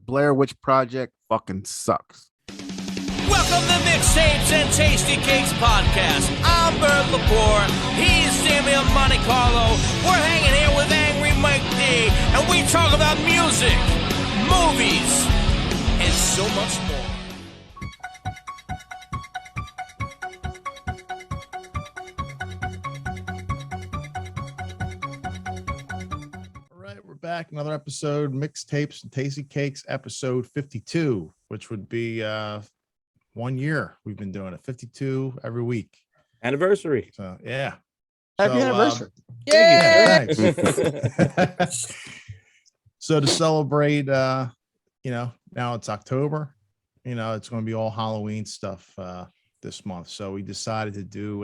Blair Witch Project fucking sucks. Welcome to Mixtapes and Tasty Cakes podcast. I'm Bert Lepore. He's Samuel Monte Carlo. We're hanging here with Angry Mike D, and we talk about music, movies, and so much more. We're back. Another episode, Mixtapes and Tasty Cakes, episode 52, which would be 1 year. We've been doing it 52 every week. Anniversary. So yeah. Happy anniversary. Yeah. Thanks. So to celebrate, now it's October. It's going to be all Halloween stuff this month. So we decided to do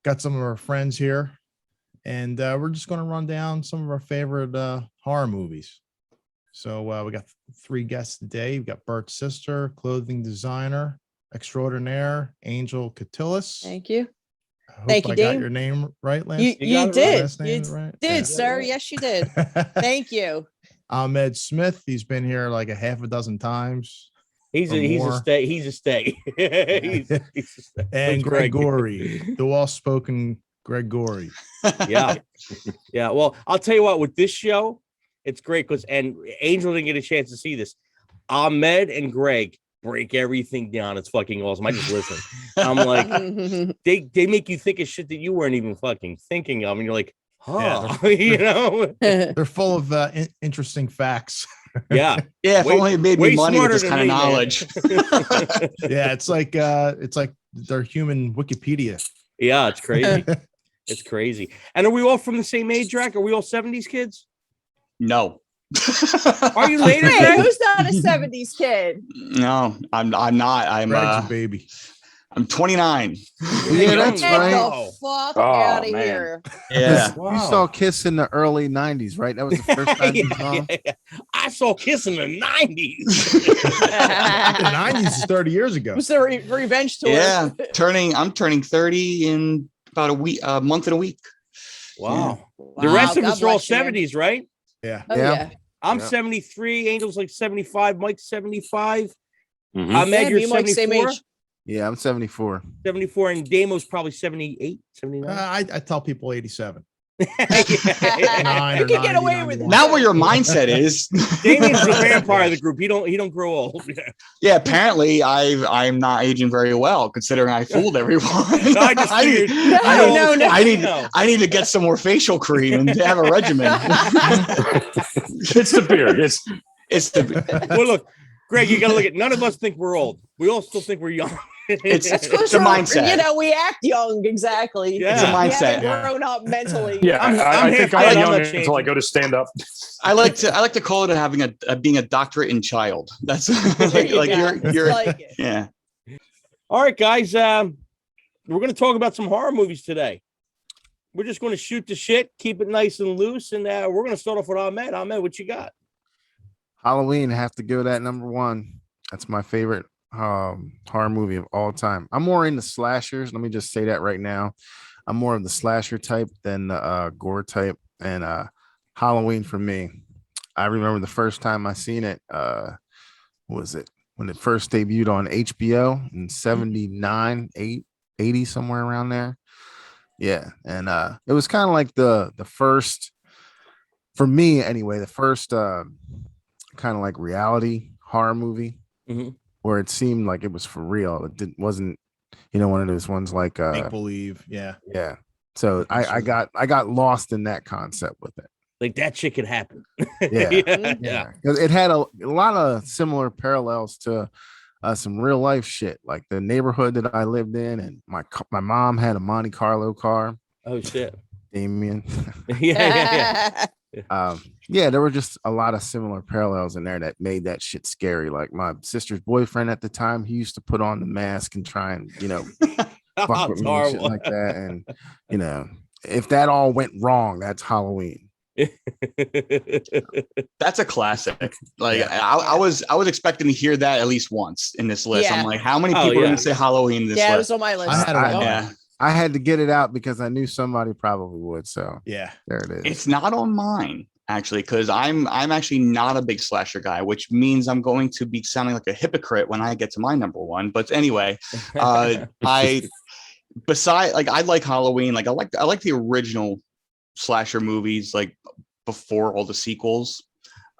got some of our friends here. And we're just going to run down some of our favorite horror movies. So we got 3 guests today. We've got Bert's sister, clothing designer extraordinaire, Angel Catillus. Thank you. Thank you, Dave. Got your name right, Lance? You did. Right? Did, sir. Yes, you did. Thank you. Ahmed Smith. He's been here like a half a dozen times. He's a stay. He's a stay. he's a stay. And Gregory, the well-spoken Gregory. Yeah. Well, I'll tell you what, with this show, it's great because, and Angel didn't get a chance to see this. Ahmed and Greg break everything down. It's fucking awesome. I just listen. I'm like, they make you think of shit that you weren't even fucking thinking of. And you're like, they're full of interesting facts. Yeah. If only it made me money with this kind of knowledge. Yeah. It's like their human Wikipedia. Yeah. It's crazy. It's crazy. And are we all from the same age, Rack? Are we all 70s kids? No. Are you later? Hey, who's not a 70s kid? No, I'm not. I'm a baby. I'm 29. Yeah, that's Get right. the fuck out of here. Yeah. You saw Kiss in the early 90s, right? That was the first time you saw him? Yeah. I saw Kiss in the 90s. The 90s is 30 years ago. It was the revenge tour. Yeah. I'm turning 30 in about a month and a week. Wow. The rest of God us are all bless you, man. 70s, right? Yeah. Oh, yeah. I'm 73. Angel's like 75. Mike's 75. Mm-hmm. Ahmed, you're me and Mike, same 74. age. Yeah, I'm 74. 74. And Damo's probably 78, 79. I tell people 87. You can get away with it. Not where your mindset is. Damien's the vampire of the group. He don't grow old. Yeah, apparently I'm not aging very well considering I fooled everyone. No, I just figured. I need to get some more facial cream and have a regimen. It's the beard. It's the Well, look, Greg, you got to look at. None of us think we're old. We all still think we're young. it's a We mindset. we act young, exactly. Yeah. It's a mindset. We haven't grown up mentally. Yeah, I think I'm young until I go to stand up. I like to call it being a doctorate in child. That's you're like it. Yeah. All right, guys. We're going to talk about some horror movies today. We're just going to shoot the shit, keep it nice and loose, and we're going to start off with Ahmed. Ahmed, what you got? Halloween, have to go that number 1. That's my favorite horror movie of all time. I'm more into slashers. Let me just say that right now. I'm more of the slasher type than the gore type. And Halloween for me, I remember the first time I seen it. What was it when it first debuted on HBO in 79, 80, somewhere around there? Yeah, and it was kind of like the first, for me anyway, the first kind of like reality horror movie. Mm-hmm. Where it seemed like it was for real. It wasn't, one of those ones like make believe. Yeah. So I got lost in that concept with it. Like that shit could happen. Yeah. It had a lot of similar parallels to some real life shit, like the neighborhood that I lived in, and my mom had a Monte Carlo car. Oh shit, Damien. Yeah. Yeah, there were just a lot of similar parallels in there that made that shit scary. Like my sister's boyfriend at the time, he used to put on the mask and try and, fuck with me and shit like that. And, if that all went wrong, that's Halloween. That's a classic. Like I was expecting to hear that at least once in this list. Yeah. I'm like, how many people are going to say Halloween in this list? Yeah, it was on my list. I had to get it out because I knew somebody probably would. So yeah, there it is. It's not on mine. actually, because I'm actually not a big slasher guy, which means I'm going to be sounding like a hypocrite when I get to my number one. But anyway, I like Halloween. Like I like the original slasher movies, like before all the sequels.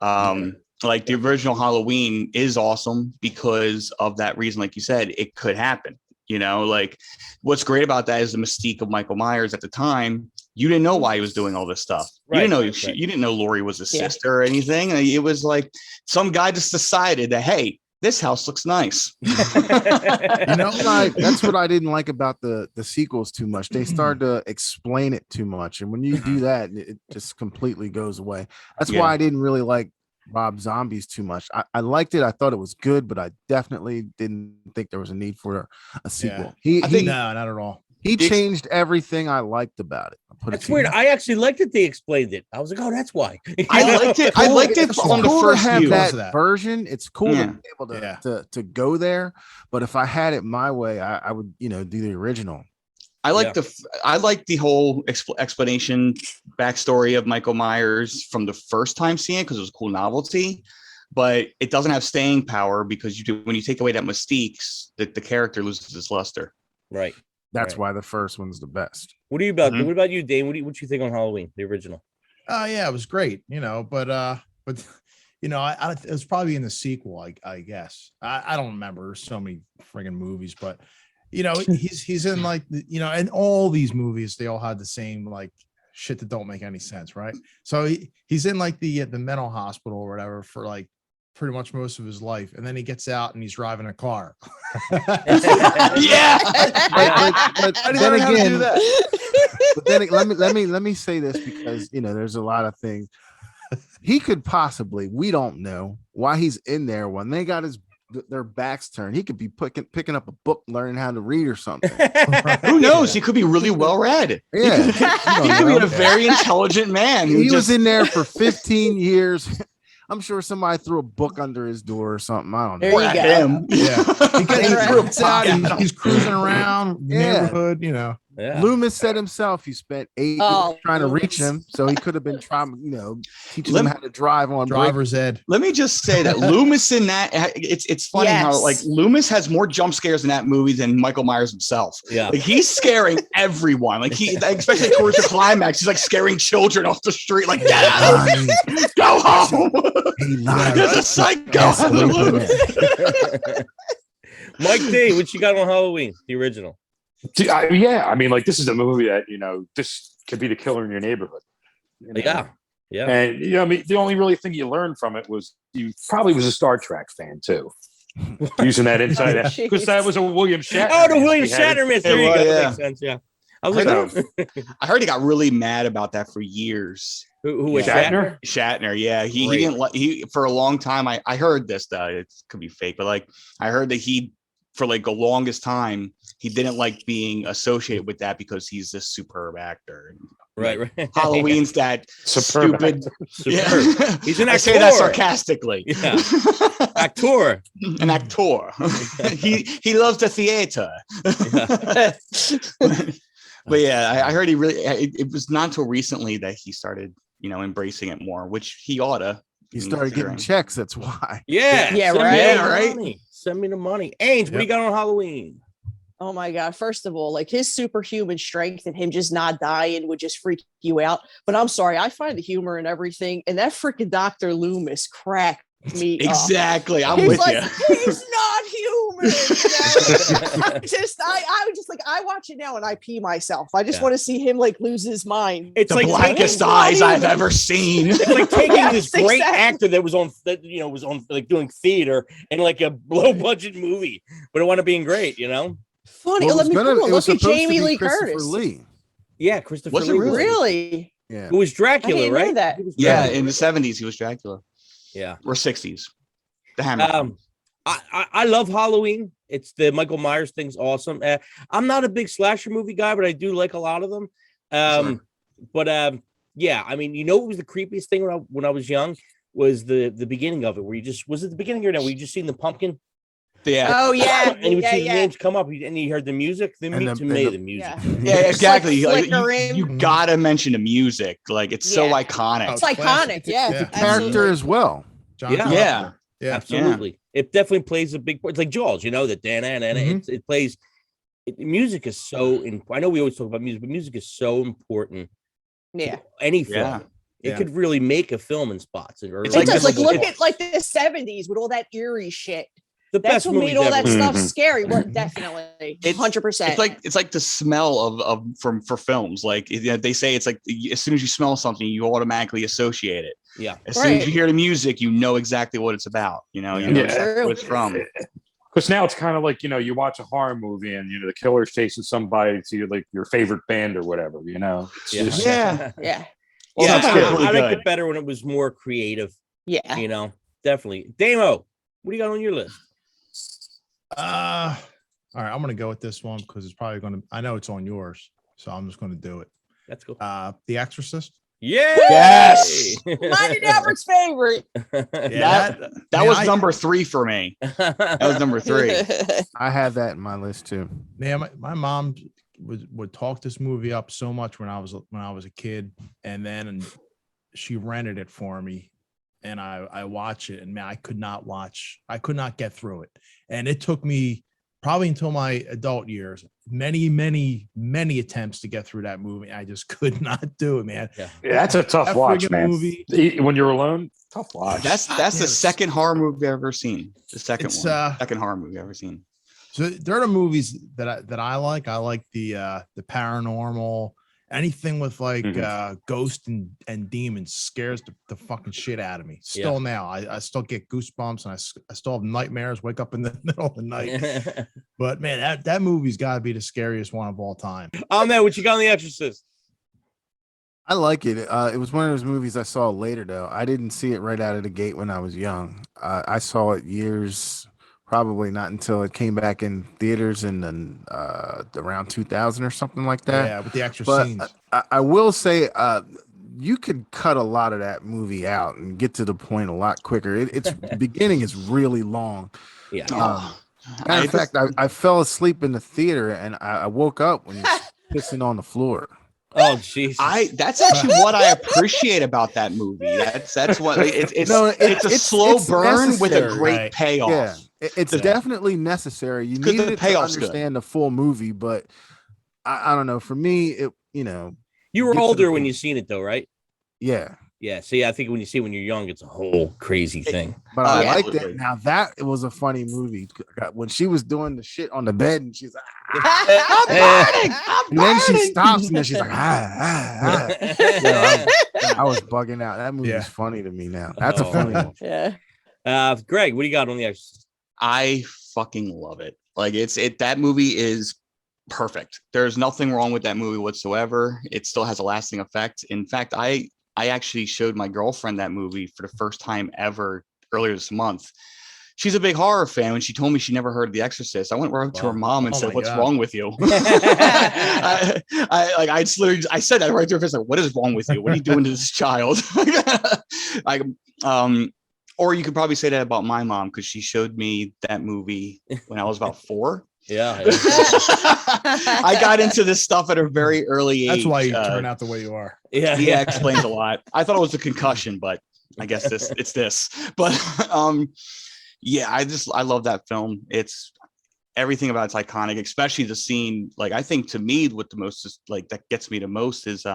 Like the original Halloween is awesome because of that reason. Like you said, it could happen. You know, like what's great about that is the mystique of Michael Myers at the time. You didn't know why he was doing all this stuff. You didn't know Laurie was a sister or anything. It was like some guy just decided that, hey, this house looks nice. That's what I didn't like about the sequels too much. They started to explain it too much, and when you do that, it just completely goes away. That's why I didn't really like Rob Zombies too much. I liked it. I thought it was good, but I definitely didn't think there was a need for a sequel. No, not at all. He changed everything I liked about it. That's weird. I actually liked it. They explained it. I was like, oh, that's why. I liked it. I liked it on the first have few. that version. It's cool to be able to go there. But if I had it my way, I would, do the original. I like the whole explanation backstory of Michael Myers from the first time seeing it because it was a cool novelty, but it doesn't have staying power because when you take away that mystique, the character loses its luster. Right. That's why the first one's the best. What are you about? What about you, Dane? What you think on Halloween, the original? Yeah, it was great. But it was probably in the sequel. I guess I don't remember. There's so many friggin' movies, but. He's in like and all these movies, they all had the same like shit that don't make any sense, right? So he's in like the mental hospital or whatever for like pretty much most of his life, and then he gets out and he's driving a car. But then again, let me say this because there's a lot of things he could possibly. We don't know why he's in there when they got their backs turned. He could be picking up a book, learning how to read or something. Who knows? He could be really well read. Yeah, he could be a very intelligent man. He was in there for 15 years. I'm sure somebody threw a book under his door or something. I don't know. There you go. Him. He's cruising around the neighborhood. Yeah. Loomis said himself he spent 8 years trying to reach him, so he could have been trying, teaching him how to drive on driver's ed. Let me just say that Loomis in that it's funny how like Loomis has more jump scares in that movie than Michael Myers himself. Yeah, like he's scaring everyone. Like especially towards the climax, he's like scaring children off the street. Like get out, go home. There's a psycho. Mike D, what you got on Halloween? The original. I mean, like this is a movie that this could be the killer in your neighborhood. Yeah. And I mean, the only really thing you learned from it was you probably was a Star Trek fan too, using that inside because that was a William Shatner. Oh, the William Shatner myth. There you go. That makes sense. Yeah. I heard he got really mad about that for years. Who was Shatner? Shatner, yeah. He didn't like for a long time. I heard this. It could be fake, but like I heard that for like the longest time, he didn't like being associated with that because he's this superb actor. Right. Halloween's that stupid. Yeah. He's an actor. I say that sarcastically. Yeah. Actor. An actor. he loves the theater. But yeah, I heard it was not until recently that he started, embracing it more, which he oughta. He started getting checks. That's why. Yeah, right. Send me the money. Ainge, what do you got on Halloween? Oh my God. First of all, like his superhuman strength and him just not dying would just freak you out. But I'm sorry, I find the humor in everything. And that freaking Dr. Loomis cracked me exactly. Up. I'm with you. He's not human. I was just like, I watch it now and I pee myself. I just want to see him like lose his mind. It's the like blackest eyes I've ever seen. It's like taking this great actor that was on like doing theater and like a low budget movie, but it wound up being great, Funny. Well, look at Jamie Lee Curtis. Yeah, Christopher was Lee. It really? Yeah. Who was Dracula, I didn't right? know that. Yeah, in the 70s he was Dracula. Yeah. Or 60s. The Hammer. I love Halloween. It's the Michael Myers thing's awesome. I'm not a big slasher movie guy, but I do like a lot of them. But yeah, I mean, what was the creepiest thing when I was young was the beginning of it, where was it the beginning or no? Where you just seen the pumpkin? Yeah. Oh yeah, And you would yeah, see the yeah. names come up, and you heard the music. Then And meet the- to and me the- the music. Yeah. Yeah, exactly. It's like Like, flickering. you gotta mention the music. Like, it's so Yeah. iconic. Oh, It's classic. iconic. Yeah, It's a Character absolutely. as well. John Yeah. Carpenter. Yeah. Yeah. Absolutely. It definitely plays a big part. It's like Jaws, you know, that Mhm. it plays. Music is so. I know we always talk about music, but music is so important. Yeah. Any film. Yeah. It Yeah. could really make a film in spots. Or It's It like does. Like memorable. look at like the 70s with all that eerie shit. the That's best what movies made all that ever. stuff Mhm. scary. Well, definitely, It's- 100%. It's like the smell of for films. Like, you know, they say it's like as soon as you smell something, you automatically associate it. Yeah. As soon as Right. you hear the music, you know exactly what it's about. You know, you Yeah. know Yeah. exactly what it's from. Because now it's kind of like, you know, you watch a horror movie and, you know, the killer's chasing somebody to like your favorite band or whatever, you know? It's Yeah. just- Yeah. yeah, Well, Yeah, sometimes it's really I liked good. it better when it was more creative, yeah. you know, definitely. Damo, what do you got on your list? All right, I'm gonna go with this one because it's probably gonna. I know it's on yours, so I'm just gonna do it. That's cool. The Exorcist. Yeah. Yes. Mine and Albert's favorite. That was number 3 for me. That was number 3. I have that in my list too. Man, my mom would talk this movie up so much when I was a kid, and then she rented it for me, and I watch it, and man, I could not get through it, and it took me probably until my adult years, many attempts to get through that movie. I just could not do it, man. Yeah. Yeah, that's a tough That watch, friggin' man. movie. When you're alone, tough watch. That's the damn. second horror movie I've ever seen. The second It's, one. Second horror movie I've ever seen. So there are the movies that I like. I like the paranormal, anything with like ghosts and demons scares the fucking shit out of me. Still now, I still get goosebumps and I still have nightmares. Wake up in the middle of the night. But man, that movie's got to be the scariest one of all time. Oh man, what you got on The Exorcist? I like it. It was one of those movies I saw later though. I didn't see it right out of the gate when I was young. I saw it years, probably not until it came back in theaters in around 2000 or something like that. Yeah, with the extra But scenes. I will say, you could cut a lot of that movie out and get to the point a lot quicker. It's the beginning is really long. Yeah. Matter of fact, I fell asleep in the theater and I woke up when he was pissing on the floor. Oh jeez. That's actually what I appreciate about that movie. That's what it's a slow burn with a necessary. great Right. payoff. Yeah, it's definitely necessary. You 'Cause need the to payoff's good. understand the full movie, but I don't know. For me, you know, You were get to the older when point. you seen it though, right? Yeah, Yeah. See, I think when you see it when you're young, it's a whole crazy thing. but I yeah. liked it. Now that it was a funny movie when she was doing the shit on the bed and she's like, I'm burning. and then she stops and then she's like, Yeah, I was bugging out. That movie's Yeah. funny to me now. That's a funny one. Yeah. Greg, what do you got on The Exorcist? I fucking love it. Like that movie is perfect. There's nothing wrong with that movie whatsoever. It still has a lasting effect. In fact, I actually showed my girlfriend that movie for the first time ever earlier this month. She's a big horror fan. When she told me she never heard of The Exorcist, I went right up to her mom and Oh said, my "What's God. wrong with you?" I said that right to her face. Like, what is wrong with you? What are you doing to this child? Or you could probably say that about my mom because she showed me that movie when I was about 4. Yeah. I got into this stuff at a very early age. That's why you turn out the way you are. Yeah. Yeah, explains a lot. I thought it was a concussion, but I guess it's this. But yeah, I love that film. It's everything about it's iconic, especially the scene. Like, I think to me, what the most is like that gets me the most is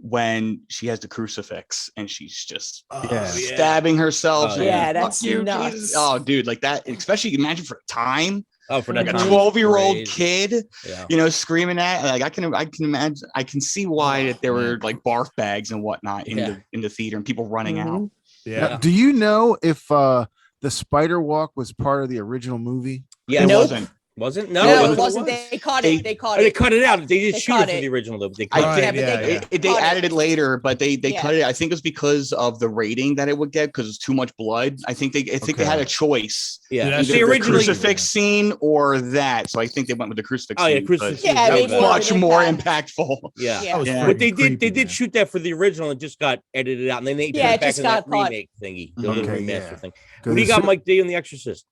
when she has the crucifix and she's just stabbing herself. Oh, and, yeah, "Fuck that's you, nuts. Jesus." Oh, dude, like that. Especially imagine for a time. Oh, for Like that a time, 12-year-old crazy. kid, Yeah. you know, screaming at, like, I can imagine, I can see why that there were like barf bags and whatnot in the theater and people running out. Yeah. Now, do you know if the spider walk was part of the original movie? Yeah. It Nope. wasn't. Wasn't? No, No, it wasn't. They caught it. They caught Oh, they it. cut it out. They did They shoot it cut for it. the original though. But they I cut think Yeah, but yeah, they they caught added it. it later, but they Yeah. cut it. I think it was because of the rating that it would get because it's too much blood. I think they had a choice. Yeah. Dude, that's See, Either the originally, crucifix scene or that. So I think they went with the crucifix Oh, yeah, scene. crucifix. because Yeah, that they was more of an much more impact. impactful. yeah. Yeah. That was Yeah. But friggin' creepy, they did man. shoot that for the original. It just got edited out, and then they put Yeah, it it back just in that got cut. remake thingy, the little Okay, remaster yeah. thing. What do you got, Mike D, on The Exorcist?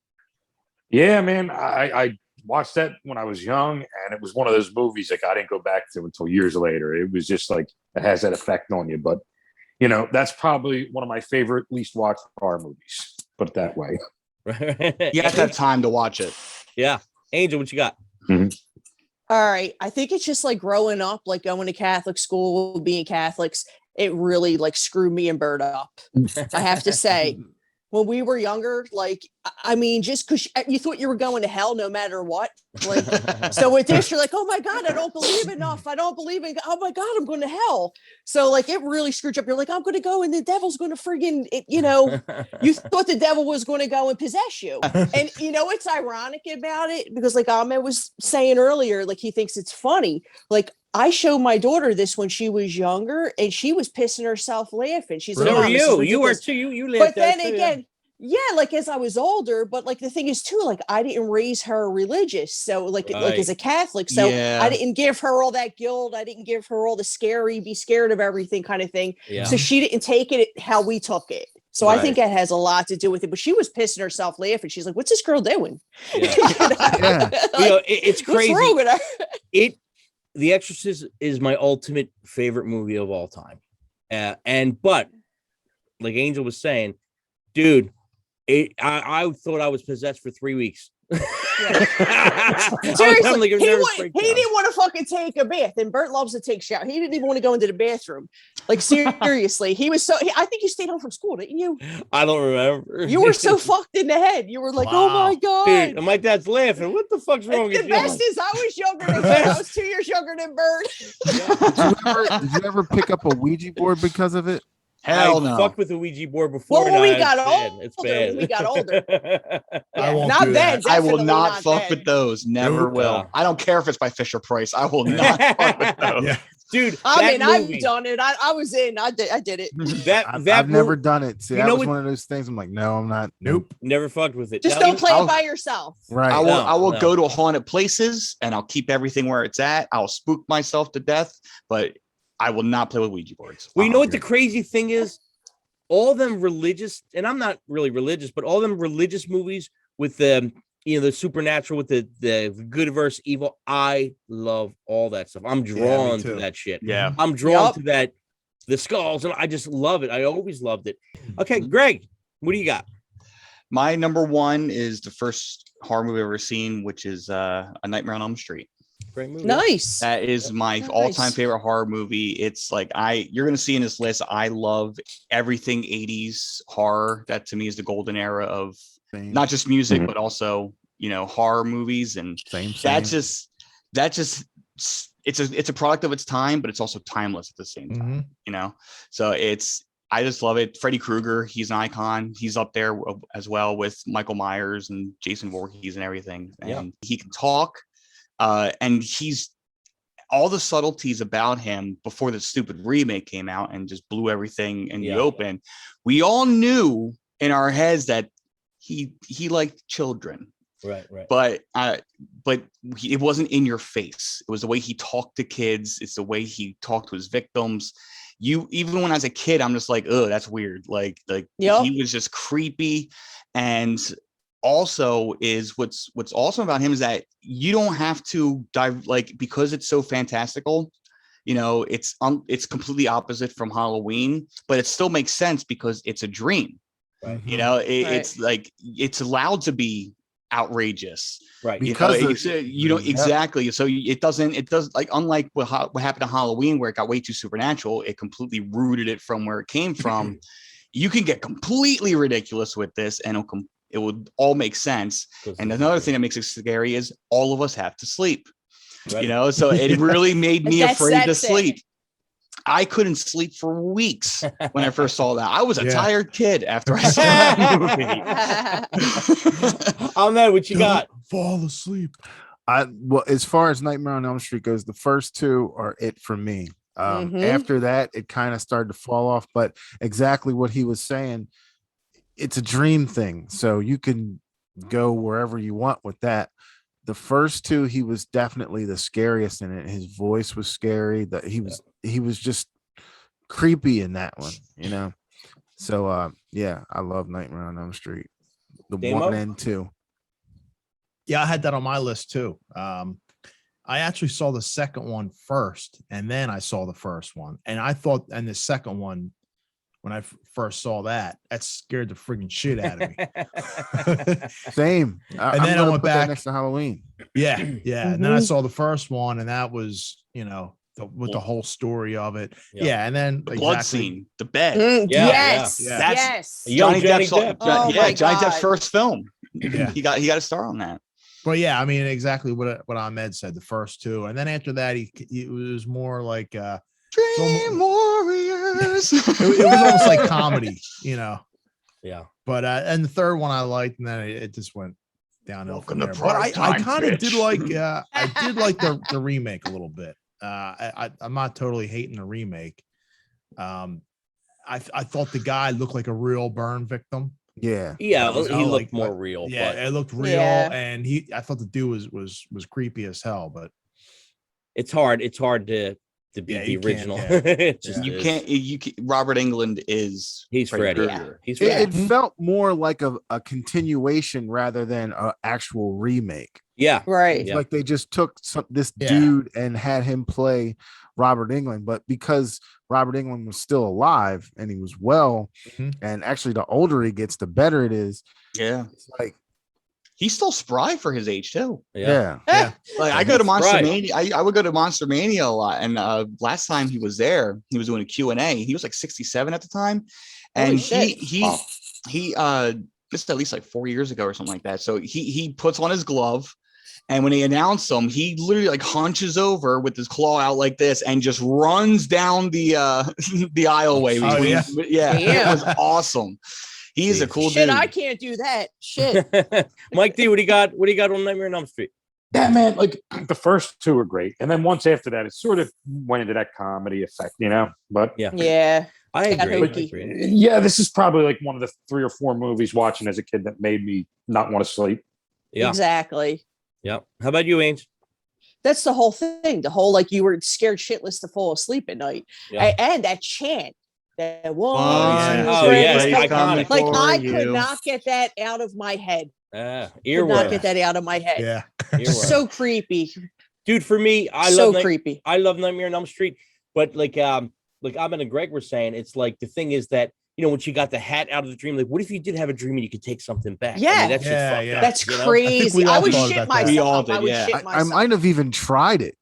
Yeah, man. I watched that when I was young, and it was one of those movies like I didn't go back to until years later. It was just like it has that effect on you. But that's probably one of my favorite least watched horror movies. Put it that way. You have to have time to watch it. Yeah. Angel, what you got? All right. I think it's just like growing up, like going to Catholic school, being Catholics, it really like screwed me and Bert up. I have to say, when we were younger, like, I mean, just because you thought you were going to hell no matter what. Like, so with this, you're like, oh my God, I don't believe enough. I don't believe in, oh my God, I'm going to hell. So like, it really screwed you up. You're like, I'm going to go and the devil's going to friggin', you thought the devil was going to go and possess you. And what's ironic about it? Because like Ahmed was saying earlier, like he thinks it's funny. Like I showed my daughter this when she was younger and she was pissing herself laughing. She's like, So "Mom, are this is you. You were ridiculous." too. You lived But then that too, again, yeah, like as I was older, but like the thing is too, like I didn't raise her religious. So like as a Catholic. So Yeah. I didn't give her all that guilt. I didn't give her all the be scared of everything kind of thing. Yeah. So she didn't take it how we took it. So I think that has a lot to do with it. But she was pissing herself laughing. She's like, what's this girl doing? Yeah. Like, it's crazy. What's wrong with her? The Exorcist is my ultimate favorite movie of all time. But like Angel was saying, dude, I thought I was possessed for 3 weeks. Seriously, he didn't want to fucking take a bath, and Bert loves to take shower. He didn't even want to go into the bathroom. Like seriously, he was so. I think you stayed home from school, didn't you? I don't remember. You were so fucked in the head. You were like, "Oh my God!" Dude, and my dad's laughing. What the fuck's wrong with you? The best is I was younger than Bert. I was 2 years younger than Bert. Did you ever pick up a Ouija board because of it? Hell no. I fucked with the Ouija board before. Well, when we got older, it's bad. we got older. I won't not do bad. I will not fuck bad. with those. Never Nope. will. I don't care if it's by Fisher Price. I will not fuck with those. Yeah. Dude, I mean, I've done it. I was in. I did it. I've never done it. See, that was what, one of those things. I'm like, no, I'm not. Nope. Never fucked with it. Just don't play it by yourself. Right. I will go to haunted places and I'll keep everything where it's at. I'll spook myself to death, but I will not play with Ouija boards. Well, you know what the crazy thing is? All them religious, and I'm not really religious, but all them religious movies with the the supernatural, with the good versus evil. I love all that stuff. I'm drawn to that shit. Yeah, I'm drawn to that. The skulls, and I just love it. I always loved it. Okay, Greg, what do you got? My number one is the first horror movie I've ever seen, which is A Nightmare on Elm Street. Great movie. Nice. That is my all-time favorite horror movie. It's like you're gonna see in this list. I love everything 80s horror. That to me is the golden era of not just music, but also horror movies. And that's just it's a product of its time, but it's also timeless at the same time. So I just love it. Freddy Krueger, he's an icon. He's up there as well with Michael Myers and Jason Voorhees and everything. And he can talk. And he's all the subtleties about him before the stupid remake came out and just blew everything in the open. We all knew in our heads that he liked children, right. But it wasn't in your face. It was the way he talked to kids. It's the way he talked to his victims. Even when I was a kid, I'm just like, oh, that's weird. Like he was just creepy. And also is what's awesome about him is that you don't have to dive, like, because it's so fantastical, it's completely opposite from Halloween, but it still makes sense because it's a dream. Right. It's like it's allowed to be outrageous, right? Because exactly. So it does like, unlike what happened to Halloween, where it got way too supernatural, it completely rooted it from where it came from. You can get completely ridiculous with this, and it would all make sense. And another thing that makes it scary is all of us have to sleep. Right. So it really made me afraid to sleep. I couldn't sleep for weeks when I first saw that. I was a tired kid after I saw that movie. I'll know what you got. Fall asleep. Well, as far as Nightmare on Elm Street goes, the first two are it for me. After that, it kind of started to fall off. But exactly what he was saying, it's a dream thing, so you can go wherever you want with that. The first two, he was definitely the scariest in it. His voice was scary. That he was just creepy in that one, So I love Nightmare on Elm Street, the Damo? 1 and 2. Yeah, I had that on my list too. I actually saw the second one first, and then I saw the first one. And I thought, and the second one, when I first saw that scared the freaking shit out of me. Same. And then I went put that back next to Halloween. Yeah. And then I saw the first one, and that was, with the whole story of it. Yeah. And then The blood scene, the bed. Yes. Yeah. That's Yes. Johnny Johnny Depp's, Depp. Oh my Johnny God. Depp's first film. Yeah. He got a star on that. But yeah, I mean, exactly what Ahmed said, the first two. And then after that, it was more like Dream Warriors. it was almost like comedy, Yeah. But and the third one I liked, and then it just went downhill Welcome from to there. But I prime kind of time, did bitch. I did like the remake a little bit. I'm not totally hating the remake. I thought the guy looked like a real burn victim. Yeah. Yeah, You he know, looked more real. Yeah, But it looked real, Yeah. and I thought the dude was creepy as hell. But it's hard. It's hard to beat Yeah, the you can't, original. yeah. It just You is. can't. Robert Englund is. He's Freddy. Krueger. He's It, Freddy. it felt more like a continuation rather than an actual remake. Yeah. Right. It's like they just took this Yeah. dude and had him play Robert Englund, but because Robert Englund was still alive and he was well, Mhm. and actually the older he gets, the better it is. Yeah, It's like, he's still spry for his age too. Yeah. yeah. Like I go to Monster Right. Mania. I would go to Monster Mania a lot. And last time he was there, he was doing a Q&A. He was like 67 at the time, and Holy shit. he this is at least like 4 years ago or something like that. So he puts on his glove. And when they announce him, he literally like hunches over with his claw out like this and just runs down the the aisleway. Oh, between- yeah? It was awesome. He's a cool Shit, dude. I can't do that. Shit. Mike D, what do you got? What do you got on Nightmare on Elm Street? Yeah, man, like the first two are great. And then once after that, it sort of went into that comedy effect, But Yeah. Yeah. I Got agree. hokey. I agree. yeah, this is probably like one of the 3 or 4 movies watching as a kid that made me not want to sleep. Yeah. Exactly. Yeah. How about you, Ainge? That's the whole thing. The whole like you were scared shitless to fall asleep at night. Yeah. And that chant. That one. yeah. two, Oh, three. yes, Like, iconic. like For I could you. not get that out of my head. Could not Earworm. get that out of my head. Yeah. Earworm. So creepy. Dude, for me, I so love creepy. I love Nightmare on Elm Street, but like Ahmed and Greg were saying, it's like the thing is that when she got the hat out of the dream, like what if you did have a dream and you could take something back? Yeah. that's just Yeah, fucked yeah. up, That's you know? crazy. we all I would thought shit about that. myself. We all I did, would yeah. shit I myself. might have even tried it.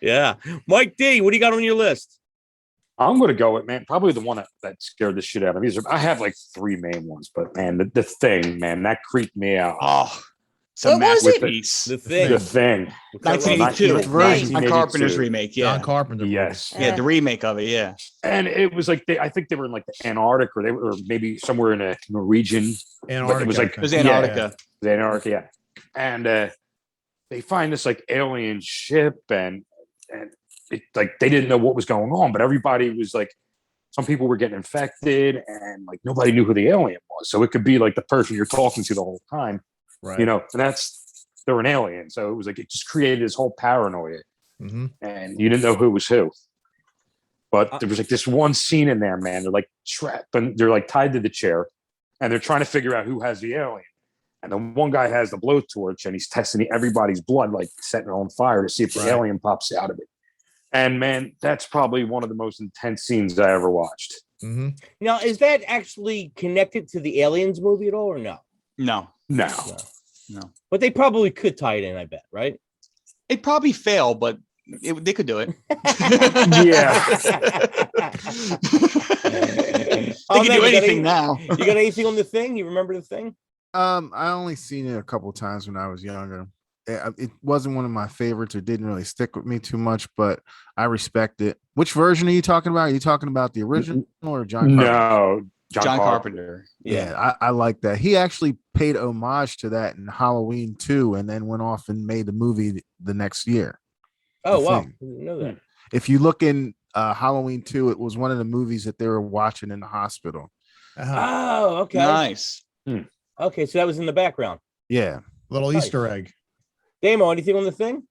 Yeah. Mike D, what do you got on your list? I'm going to go with, man, probably the one that scared the shit out of me. I have like 3 main ones, but man, the thing, man, that creeped me out. Oh, it's a What was it? masterpiece. The thing. The thing. 1982. Which version? John Carpenter's remake. John Yeah. Carpenter. movie. Yes. Yeah, the remake of it. Yeah. And it was like, I think they were in like the Antarctic or maybe somewhere in a Norwegian. Antarctica. It was like- It was Yeah, Antarctica. The Antarctic, yeah. And they find this like alien ship and it, like they didn't know what was going on, but everybody was like, some people were getting infected and like nobody knew who the alien was. So it could be like the person you're talking to the whole time, Right. and they're an alien. So it was like, it just created this whole paranoia Mhm. and you didn't know who was who. But there was like this one scene in there, man. They're like trapped and they're like tied to the chair and they're trying to figure out who has the alien. And the one guy has the blowtorch and he's testing everybody's blood, like setting it on fire to see if the Right. alien pops out of it. And man, that's probably one of the most intense scenes I ever watched. Mhm. Now, is that actually connected to the Aliens movie at all or no? No. No. No. But they probably could tie it in, I bet, right? It'd probably fail, but they could do it. Yeah. They Oh, can man, do you got anything any- now. You got anything on the thing? You remember the thing? I only seen it a couple times when I was younger. It wasn't one of my favorites or didn't really stick with me too much, but I respect it. Which version are you talking about? Are you talking about the original or John Carpenter? No. John Carpenter. Yeah, I like that. He actually paid homage to that in Halloween 2 and then went off and made the movie the next year. Oh, The wow. Thing. I didn't know that. If you look in Halloween 2, it was one of the movies that they were watching in the hospital. Uh-huh. Oh, okay. Nice. Okay, so that was in the background. Yeah. Little Nice. Easter egg. Damo, anything on the thing?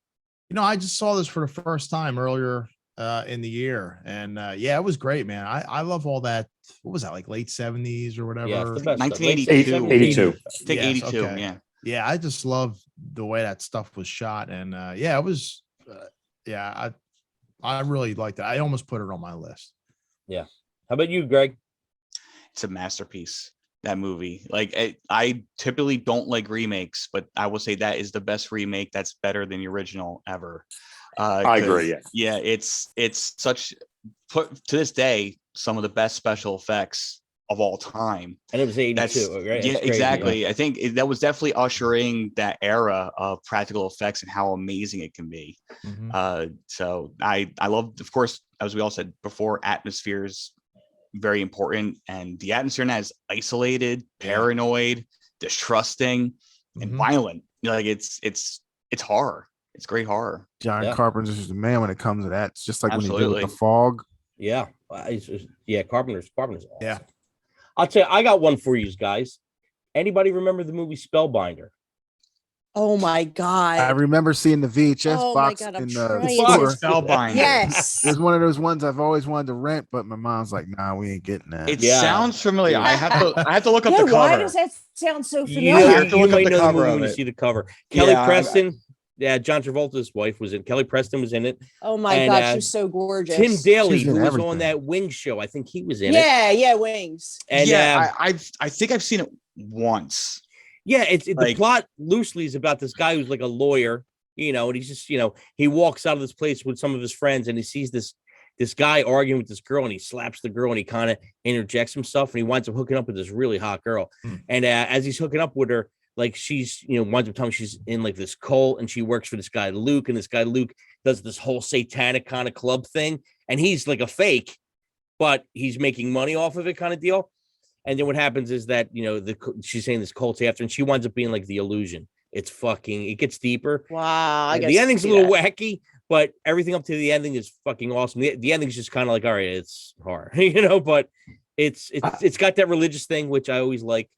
I just saw this for the first time earlier in the year, and yeah, it was great, man. I love all that. What was that, like late 70s or whatever? Yeah, it's the best stuff. 1982. 82. I think Yes, 82. okay. Yeah. Yeah, I just love the way that stuff was shot, and yeah, it was. Yeah, I really liked it. I almost put it on my list. Yeah. How about you, Greg? It's a masterpiece, that movie. Like I typically don't like remakes, but I will say that is the best remake that's better than the original ever. I agree. Yeah. Yeah, it's such, to this day, some of the best special effects of all time. And it was 82, That's right? yeah, It's crazy, exactly. yeah. I think that was definitely ushering that era of practical effects and how amazing it can be. So I love, of course, as we all said before, atmosphere is very important, and the atmosphere in that is isolated, paranoid, distrusting, and violent. Like it's horror. It's great horror. John Carpenter's just the man when it comes to that. It's just like when he did Absolutely. with The Fog. Yeah. Yeah, Carpenter's awesome. Yeah. I'll tell you, I got one for you guys. Anybody remember the movie Spellbinder? Oh my god! I remember seeing the VHS Oh my box God, I'm in trying the to- store. Spellbinder. Yes. It was one of those ones I've always wanted to rent, but my mom's like, "Nah, we ain't getting that." It Yeah. sounds familiar. I have to look up Yeah, the cover. why does that sound so I familiar? have to look up might the know cover movie of when you it. see the cover. Kelly Yeah, Preston. Yeah, John Travolta's wife was in. Kelly Preston was in it. Oh my And, god, she's so gorgeous. Tim Daly, She's in who was everything. on that Wings show, I think he was in it. Yeah, Wings. And yeah, I think I've seen it once. yeah, the Like- plot loosely is about this guy who's like a lawyer, and he's just, he walks out of this place with some of his friends and he sees this guy arguing with this girl, and he slaps the girl and he kind of interjects himself, and he winds up hooking up with this really hot girl. And as he's hooking up with her, like she's, winds up telling she's in like this cult, and she works for this guy Luke, and this guy Luke does this whole satanic kind of club thing, and he's like a fake, but he's making money off of it kind of deal. And then what happens is that she's saying this cult's after, and she winds up being like the illusion. It gets deeper. Wow, I The guess ending's a little wacky, but everything up to the ending is fucking awesome. The ending's just kind of like, all right, it's horror, but it's got that religious thing, which I always like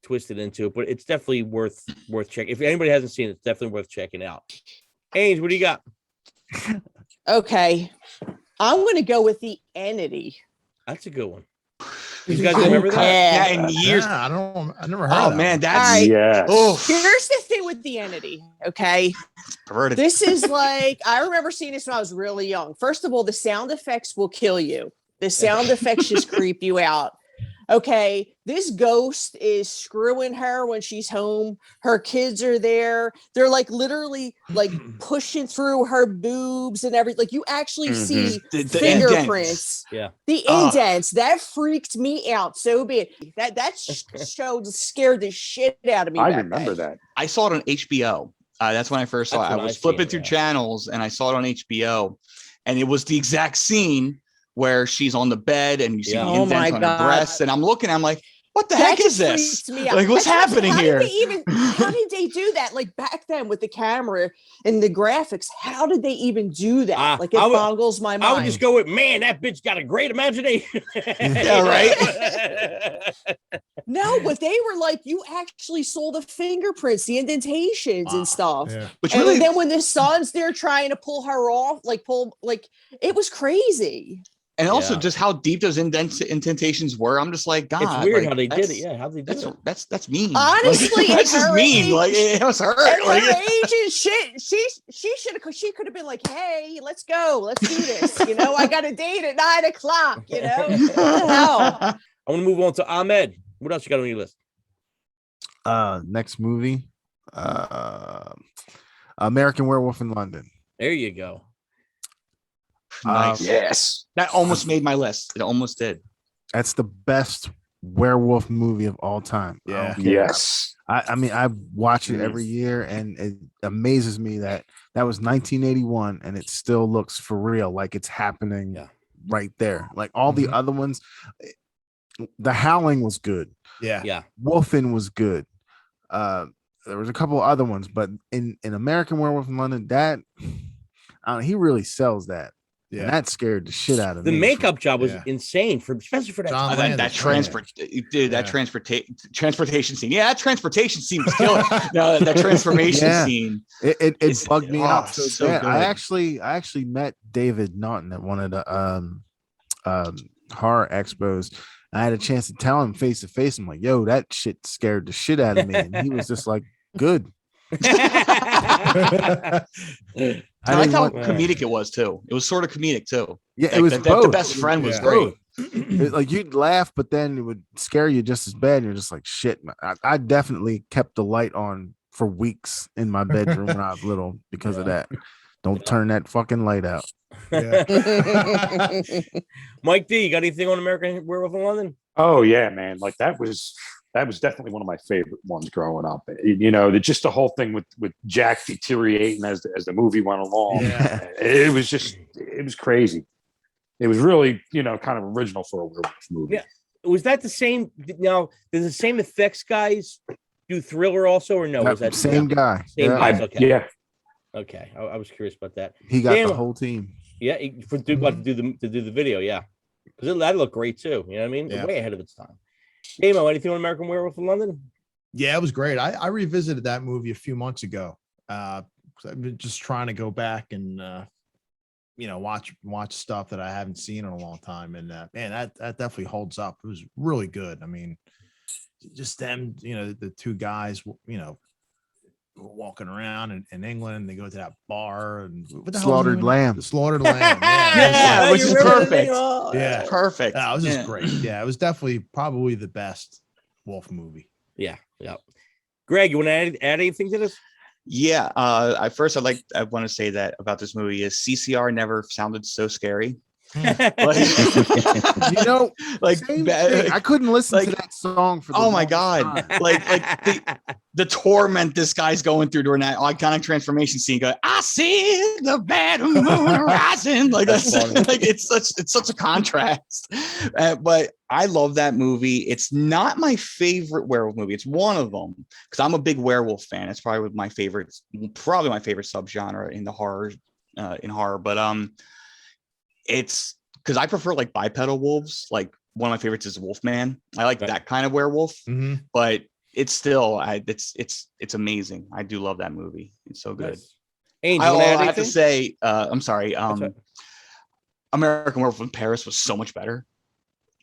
twisted into it, but it's definitely worth checking. If anybody hasn't seen it, it's definitely worth checking out. Ames, what do you got? Okay, I'm gonna go with The Entity. That's a good one. You guys remember that? Yeah. Yeah, in years. Yeah, I never heard Oh of that man, one. that's All right. Yes. oh Here's the thing with The Entity. Okay, perverted. this is like, I remember seeing this when I was really young. First of all, the sound effects will kill you. The sound effects just creep you out. Okay, this ghost is screwing her when she's home. Her kids are there. They're like literally like pushing through her boobs and everything. Like you actually see The fingerprints. Yeah. The indents. That freaked me out so bad. That show scared the shit out of me. I back remember then. that. I saw it on HBO. That's when I first saw That's it. I when was I flipping seen it, through yeah. channels and I saw it on HBO, and it was the exact scene where she's on the bed and you see Yeah. the Oh indents my on her God. breasts, and I'm looking, I'm like, what the That heck is just this? freaks me out. Like, what's That's happening how here? How did they do that? Like back then with the camera and the graphics, how did they even do that? Like it boggles my mind. I would just go with, man, that bitch got a great imagination. Yeah, right? No, but they were like, you actually saw the fingerprints, the indentations and stuff. Yeah. Which And really, then when the son's there trying to pull her off, it was crazy. and also Yeah. just how deep those indentations were. I'm just like, God, It's weird like, how they did it. that's- Yeah, how they did it. That's mean. Honestly, Like, that's at just her mean. age- Like it was hurt. At Like, her age and shit, she could have been like, hey, let's go, let's do this. I got a date at 9:00. What the hell? I want to move on to Ahmed. What else you got on your list? Next movie, American Werewolf in London. There you go. Nice. Yes. That almost made my list. It almost did. That's the best werewolf movie of all time. I Yeah. don't care. Yes. I mean, I watch it every year, and it amazes me that was 1981, and it still looks for real, like it's happening Yeah. right there. Like all the Mhm. other ones, The Howling was good. Yeah. Yeah. Wolfen was good. There was a couple other ones, but in American Werewolf in London, that he really sells that. Yeah. And that scared the shit out of The me. makeup job was Yeah. insane especially for that John time. Landis, that transport, dude, that transportation scene. Yeah, that transportation scene was killer. No, that transformation Yeah. scene. It bugged me out so so bad. I good. actually met David Naughton at one of the horror expos. I had a chance to tell him face to face. I'm like, yo, that shit scared the shit out of me. And he was just like, good. I like how want- comedic it was too. It was sort of comedic too. Yeah, Like, it was the both. best friend was Yeah. great. Like you'd laugh, but then it would scare you just as bad. You're just like, shit. Man. I definitely kept the light on for weeks in my bedroom when I was little because of that. Don't turn that fucking light out. Yeah. Mike D, you got anything on American Werewolf in London? Oh yeah, man. Like that was definitely one of my favorite ones growing up. You know, just the whole thing with Jack deteriorating as the movie went along. Yeah. It was crazy. It was really, you know, kind of original for a werewolf movie. Yeah. Was that the same? Now, did the same effects guys do Thriller also, or no? Was that Same guy? Same Yeah. guys, okay. Yeah. Okay, I was curious about that. He got Damn. the whole team. Yeah, to do the video, yeah, because that looked great too. You know what I mean? Yeah. Way ahead of its time. Damo, anything on American Werewolf in London? Yeah, it was great. I revisited that movie a few months ago. 'Cause I've been just trying to go back and watch stuff that I haven't seen in a long time. And man, that definitely holds up. It was really good. I mean, just them, the two guys, walking around in England. They go to that bar and what the hell was the Slaughtered name of it? Lamb. The Slaughtered Lamb. Yeah, which you is remember perfect. everything? Oh, Yeah. Perfect. It was just Yeah. great. Yeah, it was definitely probably the best wolf movie. Yeah. Greg, you want to add anything to this? Yeah. I want to say that about this movie is CCR never sounded so scary. Like, like, Same thing. I couldn't listen to like- that song for the oh my longest god, time. like the torment this guy's going through during that iconic transformation scene. Go, I see the bad moon rising. Like That's that's funny. like it's such a contrast. But I love that movie. It's not my favorite werewolf movie. It's one of them because I'm a big werewolf fan. It's probably my favorite subgenre in the horror But it's because I prefer like bipedal wolves. Like one of my favorites is Wolfman. I like that kind of werewolf, but it's still it's amazing. I do love that movie. It's so good. Angel, I have to say, I'm sorry. right. American Werewolf in Paris was so much better.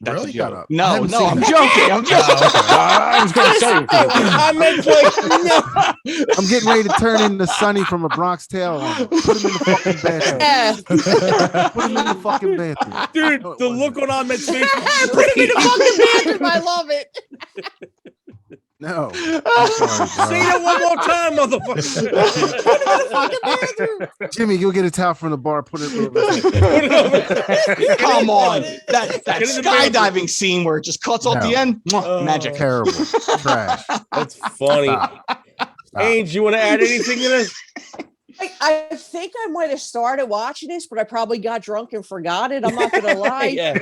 That's Really? a joke. Shut up. I No, haven't no, seen I'm it. joking. I'm joking. I was going to say. I meant like I'm getting ready to turn into Sonny from A Bronx Tale. Put him in the fucking bathroom. Yeah. Put him in the fucking bathroom. dude, No, it the wasn't. look on Ahmed's face. Put him in the fucking bathroom. I love it. No. I'm sorry, Say bro. that one more time, motherfucker. Jimmy, go get a towel from the bar. Put it over. Come on. That Get in the skydiving scene where it just cuts off the No. end. Oh. Magic. Terrible. Trash. That's funny. Stop. Angel, you want to add anything to this? I think I might have started watching this, but I probably got drunk and forgot it. I'm not gonna lie. Yeah.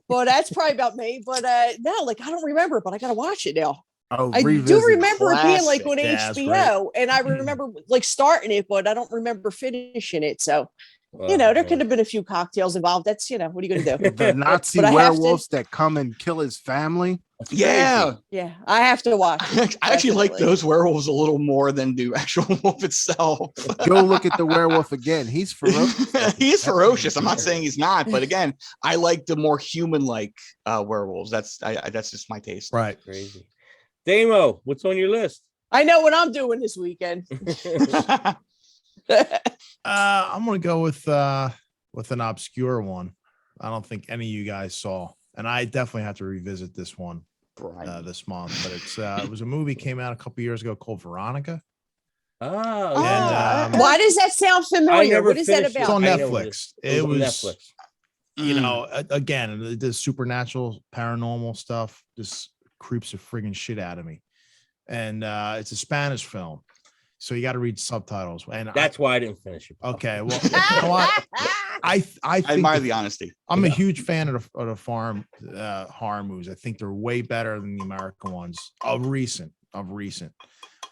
But that's probably about me. But no, like I don't remember, but I gotta watch it now. Oh, I revisit. do remember it being like on Yeah, it's HBO, and I remember like starting it, but I don't remember finishing it. So there could have been a few cocktails involved. That's what are you gonna do? the Nazi But I have to- werewolves that come and kill his family. Yeah. Yeah, I have to watch. I actually like Definitely. those werewolves a little more than the actual wolf itself. Go look at the werewolf again. He's ferocious. He is ferocious. I'm not saying he's not, but again, I like the more human-like werewolves. That's just my taste. Right. Crazy. Damo, what's on your list? I know what I'm doing this weekend. I'm gonna go with an obscure one. I don't think any of you guys saw, and I definitely have to revisit this one this month. But it was a movie came out a couple years ago called Veronica. Oh, And, Why does that sound familiar? never What is that finished it. It's about? on I know Netflix. it It was was Netflix. again, the supernatural, paranormal stuff just creeps the friggin' shit out of me. And it's a Spanish film, so you got to read subtitles. And That's why I didn't finish it. okay. Well, you know what? I I think admire the honesty. I'm a huge fan of the foreign horror movies. I think they're way better than the American ones of recent.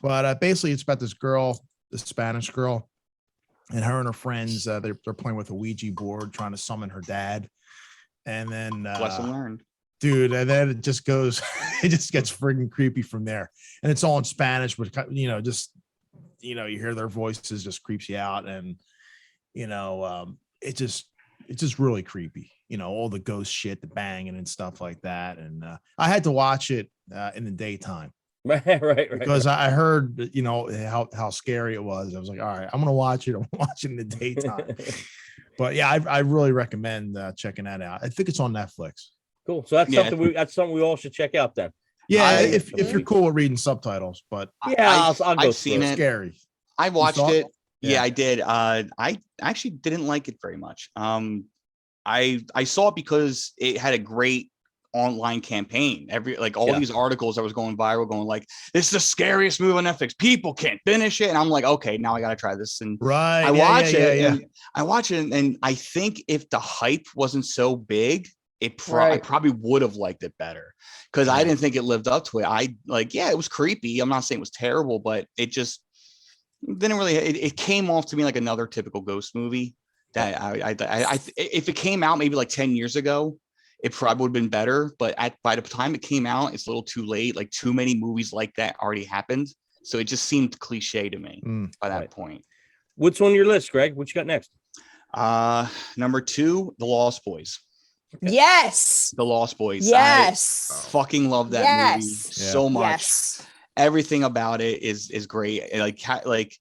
But basically, it's about this girl, the Spanish girl, and her and her friends they're playing with a Ouija board trying to summon her dad, and then Lesson learned. dude, and then it just goes, it just gets friggin' creepy from there, and it's all in Spanish, but just you hear their voices, just creeps you out, and it's just really creepy, all the ghost shit, the banging and stuff like that, and I had to watch it in the daytime. Right. Because I heard, how scary it was. I was like, all right, I'm gonna watch it. I'm watching in the daytime. But yeah, I really recommend checking that out. I think it's on Netflix. Cool. So that's something we all should check out then. Yeah, if you're cool with reading subtitles, but yeah, I'll go. I've seen it. Scary. I watched it. Yeah. Yeah, I did. I actually didn't like it very much. I saw it because it had a great online campaign. These articles that was going viral, going like, this is the scariest movie on Netflix. People can't finish it. And I'm like, okay, now I gotta try this. And right. I watch it, and I think if the hype wasn't so big, I probably would have liked it better, because I didn't think it lived up to it. It was creepy. I'm not saying it was terrible, but it just didn't really. It came off to me like another typical ghost movie. That I if it came out maybe like 10 years ago, it probably would have been better. But by the time it came out, it's a little too late. Like, too many movies like that already happened, so it just seemed cliche to me by that point. What's on your list, Greg? What you got next? Number 2, The Lost Boys. Yes. The Lost Boys. Yes. I fucking love that movie so much. Yes. Everything about it is great. Like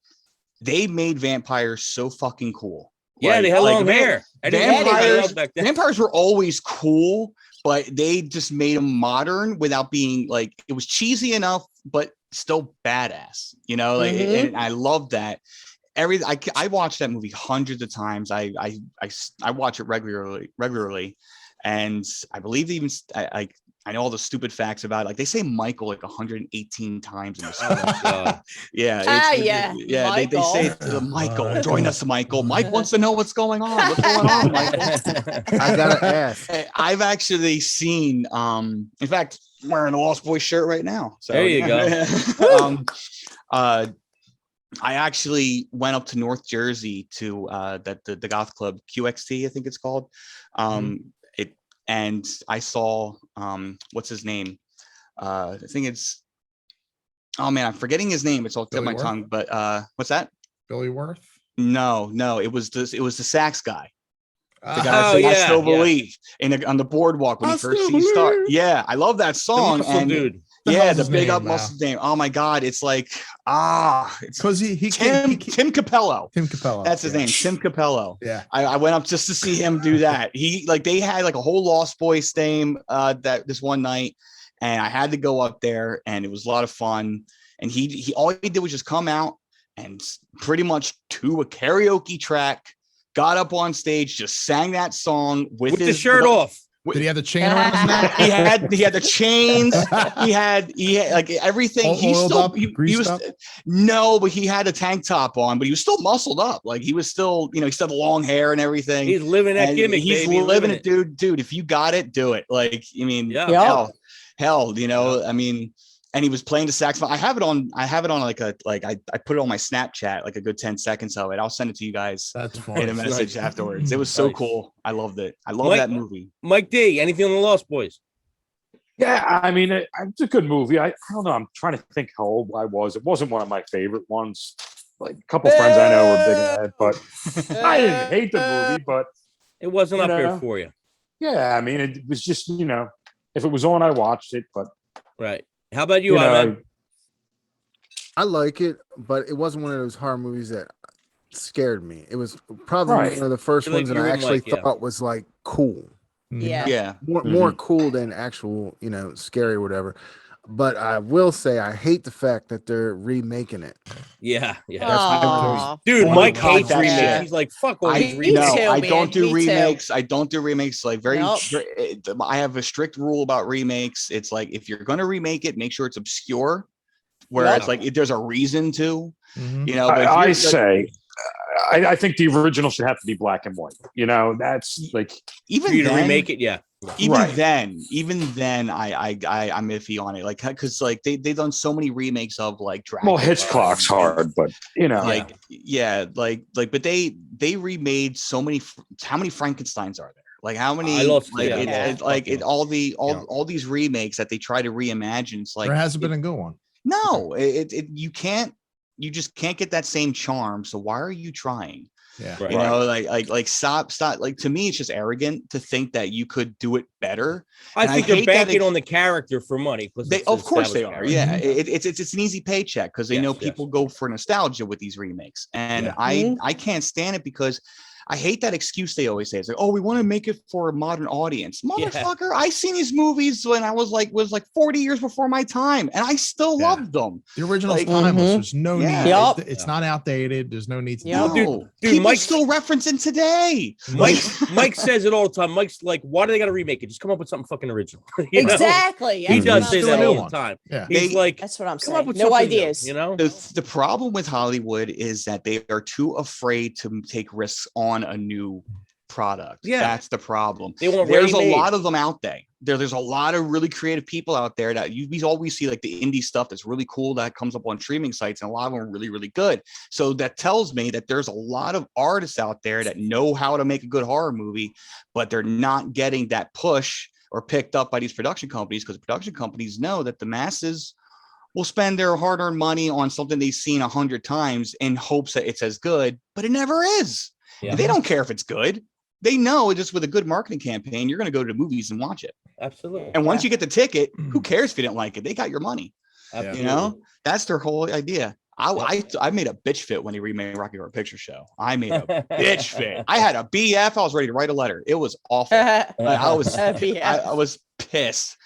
they made vampires so fucking cool. Yeah, they had long hair. Vampires were always cool, but they just made them modern without being like, it was cheesy enough, but still badass. And I love that. I watched that movie hundreds of times. I watch it regularly, and I believe even I know all the stupid facts about it. Like, they say Michael like 118 times in this movie. Yeah. They say Michael, join us, Michael. Mike wants to know what's going on. What's going on, Michael? I gotta ask. I've actually seen. In fact, I'm wearing a Lost Boys shirt right now. So there you go. I actually went up to North Jersey to the goth club QXT, I think it's called. And I saw what's his name? I think it's, oh man, I'm forgetting his name. It's all tip of my tongue. But what's that? Billy Worth? No, it was the sax guy. The guy I still believe on the boardwalk when he first started. Yeah, I love that song. And dude. The big up muscle name. Oh my god, it's like it's because he Tim Capello. Tim Capello. That's his name, Tim Capello. Yeah. I went up just to see him do that. They had like a whole Lost Boys theme that this one night, and I had to go up there, and it was a lot of fun. And he all he did was just come out and pretty much to a karaoke track, got up on stage, just sang that song with his the shirt off. Did he have the chain around his neck? He had the chains. He had like everything. But he had a tank top on, but he was still muscled up. Like, he was still, he still had the long hair and everything. He's living that gimmick. He's baby. living it, dude. If you got it, do it. Like, hell, I mean. And he was playing the saxophone. I have it on I put it on my Snapchat, like a good 10 seconds of it. I'll send it to you guys. That's fun. In a message afterwards. It was so cool. I loved it. I love that movie. Mike D, anything on the Lost Boys? Yeah, I mean, it's a good movie. I don't know. I'm trying to think how old I was. It wasn't one of my favorite ones. Like, a couple friends I know were big in it, but I didn't hate the movie, but it wasn't up there for you. Yeah, I mean, it was just, if it was on, I watched it, but right. How about you, Ivan? I like it, but it wasn't one of those horror movies that scared me. It was probably one of the first ones that I actually thought was like cool. Yeah. More cool than actual, scary or whatever. But I will say I hate the fact that they're remaking it. Yeah. Dude, Mike hates remakes. He's like, fuck all these remakes. I don't do remakes. I don't do remakes. Like, I have a strict rule about remakes. It's like, if you're going to remake it, make sure it's obscure, where it's like, if there's a reason to, I think the original should have to be black and white. That's like, even for you then, to remake it. Yeah. even then, I'm iffy on it. Like, because like they've done so many remakes of like Dracula. Well, Hitchcock's hard, but like but they remade so many. How many Frankensteins are there? Like how many? All these remakes that they try to reimagine. It's like there hasn't been a good one. No, you just can't get that same charm. So why are you trying? Yeah, you know, like stop. Like to me, it's just arrogant to think that you could do it better. I think they're banking on the character for money. Of course they are. Yeah, it's an easy paycheck because they know people go for nostalgia with these remakes, and I can't stand it because I hate that excuse they always say. It's like, oh, we want to make it for a modern audience. Motherfucker, I seen these movies when I was like 40 years before my time, and I still loved them. The original's timeless. There's no need. It's not outdated. There's no need to. No, dude, people Mike's still referencing today. Mike says it all the time. Mike's like, why do they got to remake it? Just come up with something fucking original. Exactly. He does say that all the time. Yeah. He's like, that's what I'm saying. Come up with no ideas. New, you know, the problem with Hollywood is that they are too afraid to take risks on a new product. Yeah, that's the problem. There's a lot of them out there. There's a lot of really creative people out there that we always see, like the indie stuff that's really cool that comes up on streaming sites, and a lot of them are really, really good. So that tells me that there's a lot of artists out there that know how to make a good horror movie, but they're not getting that push or picked up by these production companies, because production companies know that the masses will spend their hard-earned money on something they've seen 100 times in hopes that it's as good, but it never is. Yeah. They don't care if it's good. They know just with a good marketing campaign, you're going to go to the movies and watch it. Absolutely. And once you get the ticket, who cares if you didn't like it? They got your money. Absolutely. You know, that's their whole idea. I made a bitch fit when he remade Rocky Horror Picture Show. I made a bitch fit. I had a BF. I was ready to write a letter. It was awful. I was pissed.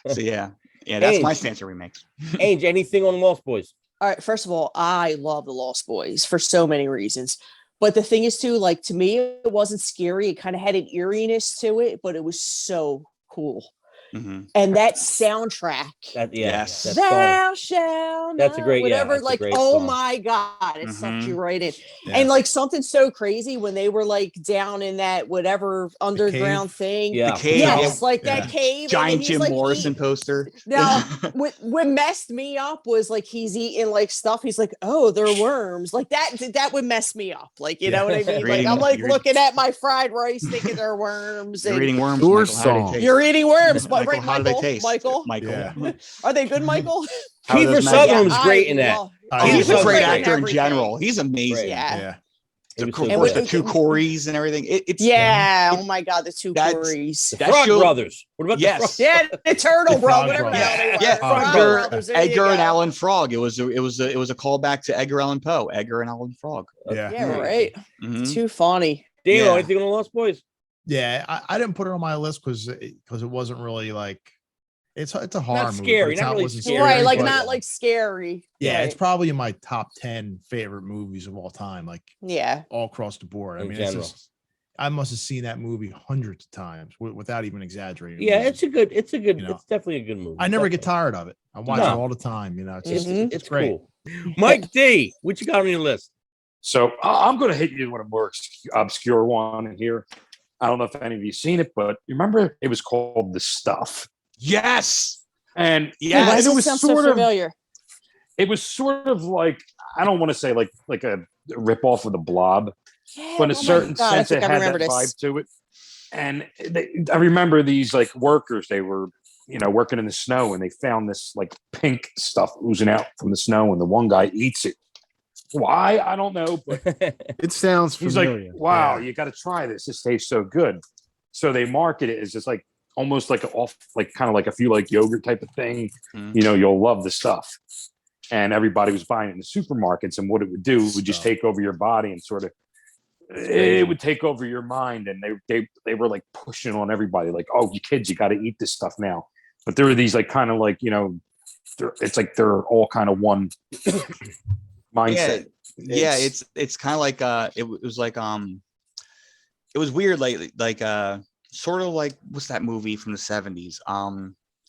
So yeah, that's my stance on remakes. Ange, anything on Lost Boys? All right. First of all, I love the Lost Boys for so many reasons. But the thing is too, like, to me, it wasn't scary. It kind of had an eeriness to it, but it was so cool. Mm-hmm. And that soundtrack, thou shalt that's a great, whatever, like, oh song. My God, it sucked you right in. Yeah. And like something so crazy when they were like down in that whatever underground thing. Yeah. The cave. Yes, like that cave. Giant Jim Morrison poster. Now, what messed me up was like he's eating like stuff. He's like, oh, they're worms. Like that would mess me up. Like, you know what I mean? Like I'm like looking at my fried rice thinking they're worms. You're eating worms. You're eating worms, but Michael, how do they taste? Michael. Yeah. Are they good, Michael? Kiefer Sutherland was great in that. He's a great actor in general. He's amazing. Yeah. Of course, the two Corys and everything. Oh my God, the two Corys. The Frog Brothers. What about the Frog? Yeah, the Turtle Bro, whatever the hell they were. Edgar and Allan Frog. It was a callback to Edgar Allan Poe. Edgar and Allan Frog. Yeah, right. Mm-hmm. Too funny. Daniel, anything on the Lost Boys? Yeah, I didn't put it on my list because it wasn't really like it's a horror movie. Scary, not really scary. Right, like not like scary. Yeah, right. It's probably in my top 10 favorite movies of all time. Like all across the board. I mean, it's just, I must have seen that movie hundreds of times without even exaggerating. Yeah, it's definitely a good movie. I never get tired of it. I watch it all the time. You know, it's great. Cool. Mike D, what you got on your list? So I'm going to hit you with a more obscure one here. I don't know if any of you seen it, but you remember it was called The Stuff. Yes. And it was sort of familiar. It was sort of like, I don't want to say like a ripoff of The Blob, but in a certain sense it had that vibe to it. And I remember these like workers, they were, working in the snow, and they found this like pink stuff oozing out from the snow, and the one guy eats it. Why? I don't know, but it sounds familiar. He's like, wow, you got to try this. This tastes so good. So they market it as just like almost like kind of like if you like yogurt type of thing, you'll love the stuff. And everybody was buying it in the supermarkets, and what it would do would just take over your body and sort of, it would take over your mind. And they were like pushing on everybody, like, oh, you kids, you got to eat this stuff now. But there were these like kind of like, it's like they're all kind of one mindset. It's kind of like it was like it was weird, like sort of like, what's that movie from the 70s,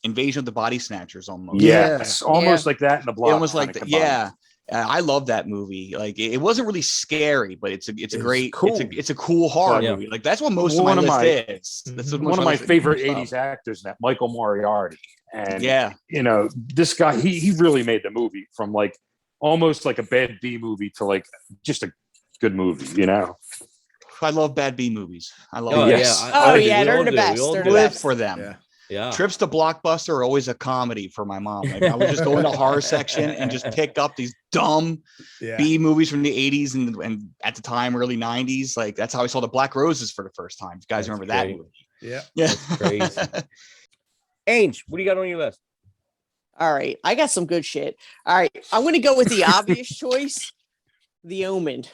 Invasion of the Body Snatchers, almost. Almost like that in The Blob. Almost like that. I love that movie. Like it wasn't really scary, but it's a great cool. it's a cool horror Yeah. movie. Like that's what most of One my of list my- is. That's what most One of my my list favorite is. 80s actors, that Michael Moriarty. And Yeah. you know, this guy, he really made the movie from like almost like a bad B movie to like just a good movie, you know. I love bad B movies. I love Oh, them. Yes. yeah. Oh, do. yeah, We they're all the do. best. We all They're do. the Live best. for them. Yeah. Yeah. Trips to Blockbuster are always a comedy for my mom. Like I would just go in the horror section and just pick up these dumb Yeah. B movies from the 80s and at the time early 90s. Like that's how I saw the Black Roses for the first time. You guys That's remember that great. movie? Yeah. Yeah. That's crazy. Ange, what do you got on your list? All right, I got some good shit. All right, I'm going to go with the obvious choice, The Omen.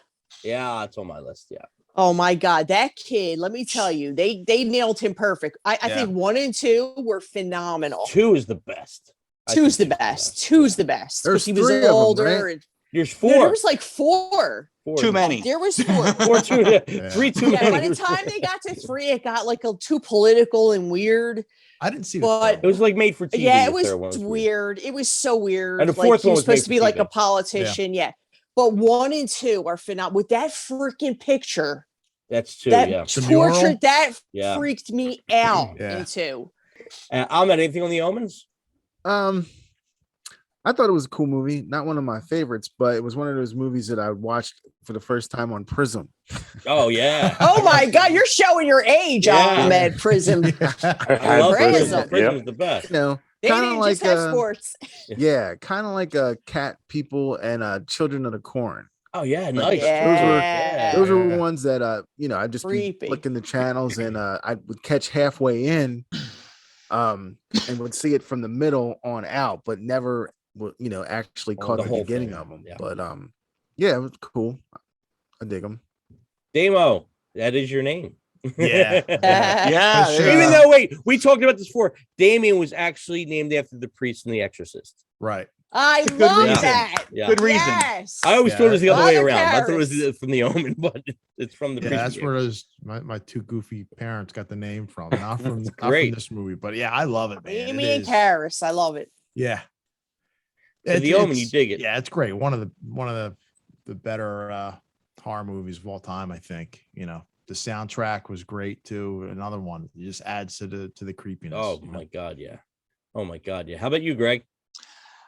Yeah, it's on my list. Yeah. Oh my God, that kid! Let me tell you, they nailed him perfect. I Yeah. think 1 and 2 were phenomenal. 2 is the best. I Two's the think best. Two's the best There's because he was 3 of 'em, older. right? And, There's no, 4. there was like 4. 4 Too many. There was 4. 4 too. Yeah. 3 too Yeah, by many. the time they got to 3, it got like too political and weird. I didn't see the But- third It was like made for TV. Yeah, the it was third one weird. It was so weird. And the Like, fourth he one was was made supposed to for be like a TV. politician. Yeah. But 1 and 2 are phenomenal. With that freaking picture, That's 2. that Yeah. The mural? torture, that Yeah. freaked me out Yeah. in 2. Ahmed, anything on the Omens? I thought it was a cool movie. Not one of my favorites, but it was one of those movies that I watched for the first time on Prism. Oh yeah. Oh my God, you're showing your age, Yeah. Ahmed Prism. I love Prism. Prism. Prism is the best. You know, They kind didn't of like just have sports. yeah, kind of like Cat People and Children of the Corn. Oh yeah, nice. Yeah. Those were Yeah. ones that I just Creepy. be flicking the channels and I would catch halfway in, and would see it from the middle on out, but never actually Oh, caught the the whole beginning thing, of them. yeah. But yeah, it was cool. I dig them. Damo, that is your name. Yeah. Yeah. For sure. there you Even go. though, wait, we talked about this before. Damien was actually named after the priest in The Exorcist. Right. I Good love reason. that. Yeah. Good reason. Yes. I always thought it was the other way Mother around. I thought it was Paris. from the Omen, but it's from the Yeah, priest. that's where those my 2 goofy parents got the name from. Not from, That's not from great. this movie, but yeah, I love it, man. It Amy and is- Karis. I love it. Yeah. So The Omen, you it's- dig it. Yeah, it's great. One of the better horror movies of all time, I think. The soundtrack was great too. Another one. It just adds to the creepiness. Oh my god, yeah. Oh my god, yeah. How about you, Greg?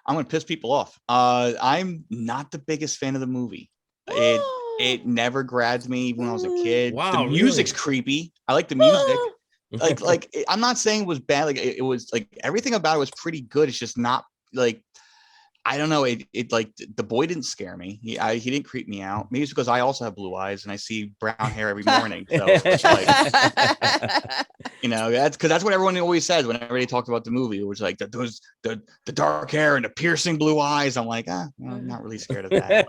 I'm gonna piss people off. I'm not the biggest fan of the movie. It never grabbed me even when I was a kid. Wow, the music's really? creepy. I like the music. I'm not saying it was bad. Like it was like everything about it was pretty good. It's just not like I don't know. It like the boy didn't scare me. He didn't creep me out. Maybe it's because I also have blue eyes and I see brown hair every morning. So it's like, that's because that's what everyone always says whenever they talked about the movie. It was like the dark hair and the piercing blue eyes. I'm like, well, I'm not really scared of that.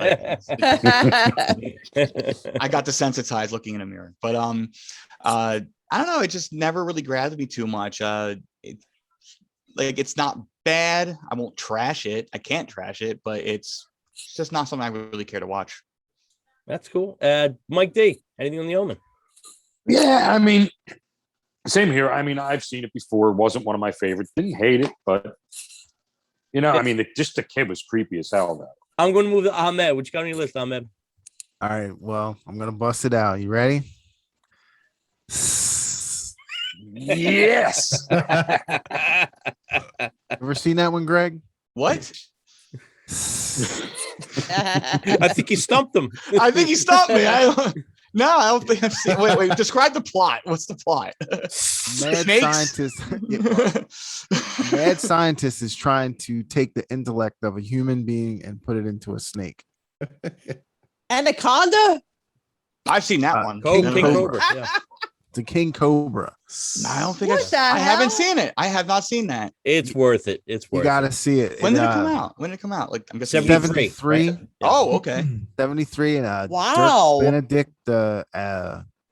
I got desensitized looking in a mirror, but I don't know. It just never really grabbed me too much. It's not bad. I won't trash it. I can't trash it, but it's just not something I really care to watch. That's cool. Mike D, anything on the Omen? Yeah, I mean, same here. I mean, I've seen it before. It wasn't one of my favorites. Didn't hate it, but I mean, just the kid was creepy as hell. Though. I'm going to move to Ahmed. What you got on your list, Ahmed? All right, well, I'm gonna bust it out. You ready? Yes. Ever seen that one, Greg? What? I think you stumped him. I think he stopped me. I don't think I've seen. Wait. Describe the plot. What's the plot? Mad scientist is trying to take the intellect of a human being and put it into a snake. Anaconda? I've seen that one. King Cobra. Cobra. Yeah. It's a king cobra. I don't think What the I haven't hell? seen it. I have not seen that. It's worth it. It's You worth gotta it. see it. When did it come out? When did it come out? Like I'm guessing 73. 73. Right? Oh, okay. 73 and Wow. Dirk Benedict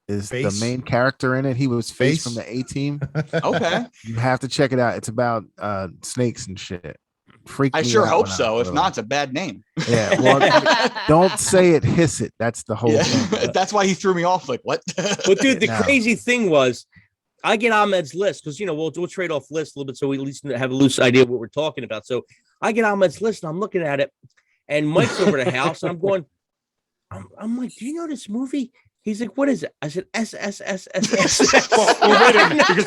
is Face. the main character in it. He was Face Face. from the A-Team. Okay. You have to check it out. It's about snakes and shit. Freak I me sure out hope when I so. If saw not, it. it's a bad name. Yeah, well, don't say it, hiss it. That's the whole Yeah. thing. That's why he threw me off. Like what? But dude, the No. crazy thing was, I get Ahmed's list because we'll trade off lists a little bit so we at least have a loose idea of what we're talking about. So I get Ahmed's list and I'm looking at it, And Mike's over the house, and I'm going, I'm like, do you know this movie? He's like, what is it? I said, S. Well, wait a minute, because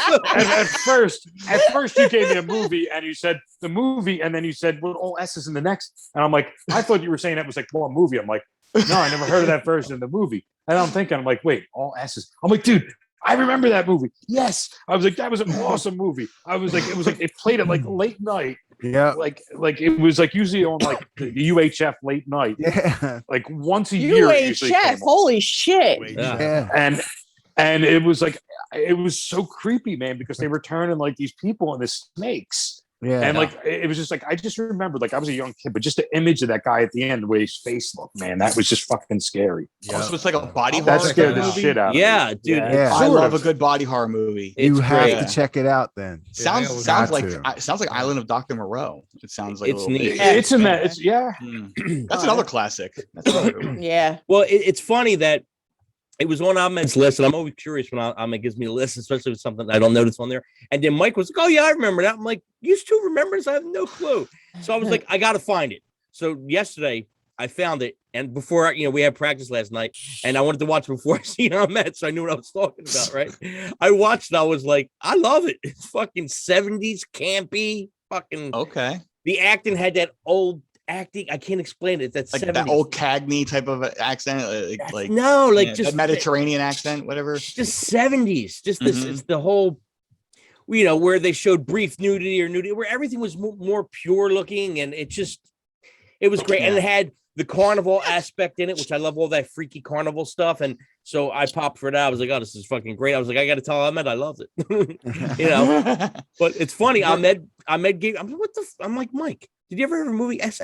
at first you gave me a movie and you said the movie, and then you said, well, all S's in the next. And I'm like, I thought you were saying that was like one movie. I'm like, no, I never heard of that version of the movie. And I'm thinking, I'm like, wait, all S's. I'm like, dude, I remember that movie. Yes. I was like, that was an awesome movie. I was like, it was like they played it like late night. Yeah. Like it was like usually on like the UHF late night. Yeah. Like once a year. it usually came UHF, on. holy shit. Yeah. And it was like it was so creepy, man, because they were turning like these people into snakes. Yeah. And like it was just like I just remembered, like I was a young kid, but just the image of that guy at the end, the way his face looked, man, that was just fucking scary. Oh, so it's like a body That horror scared the movie? shit out of me. Yeah, dude. Yeah. I Sort love of. a good body horror movie. You It's have great. to check it out then. Sounds got like to. sounds like Island of Dr. Moreau. It sounds like It's a little neat. bit. It's in that. It's yeah. That's another classic. That's another good one. Yeah. Well, it's funny that it was on Ahmed's list, and I'm always curious when Ahmed gives me a list, especially with something I don't notice on there. And then Mike was like, "Oh yeah, I remember that." I'm like, "You two remember this? I have no clue." So I was like, "I got to find it." So yesterday I found it, and before we had practice last night, and I wanted to watch it before I seen Ahmed, so I knew what I was talking about. Right? I watched it. I was like, "I love it. It's fucking 70s campy. Fucking Okay. the acting had that old." Acting, I can't explain it. That's Like 70s. that old Cagney type of accent, like no, like yeah, just that Mediterranean accent, whatever. just 70s. Just this Mhm. it's the whole, where they showed brief nudity, where everything was more pure looking, and it was great. And it had the carnival aspect in it, which I love, all that freaky carnival stuff. And so I popped for that. I was like, oh, this is fucking great. I was like, I got to tell Ahmed I loved it. But it's funny. Ahmed gave. I'm like, what the? I'm like, Mike, did you ever hear a movie S?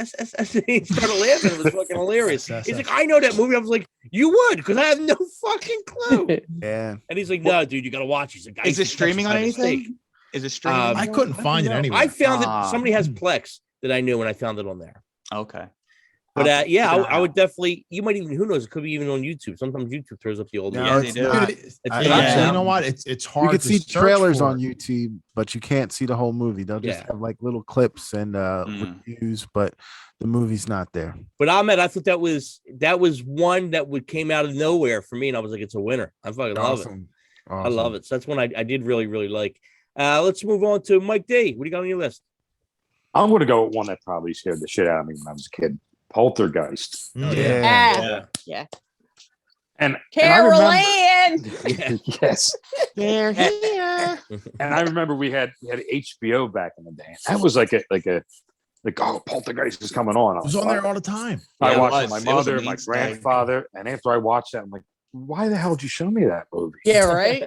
He started laughing. It was fucking hilarious. He's like, I know that movie. I was like, you would, because I have no fucking clue. Yeah. And he's like, no, dude, you got to watch. He's like, Is it streaming on anything? Is it streaming? Um, on I couldn't find it anywhere. I found Ah. it. Somebody has Plex that I knew, and I found it on there. Okay. But I'll yeah, check it I would out. definitely. You might even. Who knows? It could be even on YouTube. Sometimes YouTube throws up the old. No, Yeah, it's they do. not. Dude, It's actually, not. you know what? It's hard. You can to see search trailers for on it. YouTube, but you can't see the whole movie. They'll just Yeah. have like little clips and reviews, but the movie's not there. But Ahmed, I thought that was one that came out of nowhere for me, and I was like, it's a winner. I fucking love it. I love it. So that's one I did really, really like. Let's move on to Mike D. What do you got on your list? I'm going to go with one that probably scared the shit out of me when I was a kid. Poltergeist. Mm. Yeah. Yeah. And Carol I Ann. remember, yes. They're here. And I remember we had HBO back in the day. That was like oh, Poltergeist is coming on. It was on there all the time. I Yeah, it watched was. it with It my was a mother, my mainstay. grandfather, and after I watched that, I'm like, why the hell did you show me that movie? Yeah, right.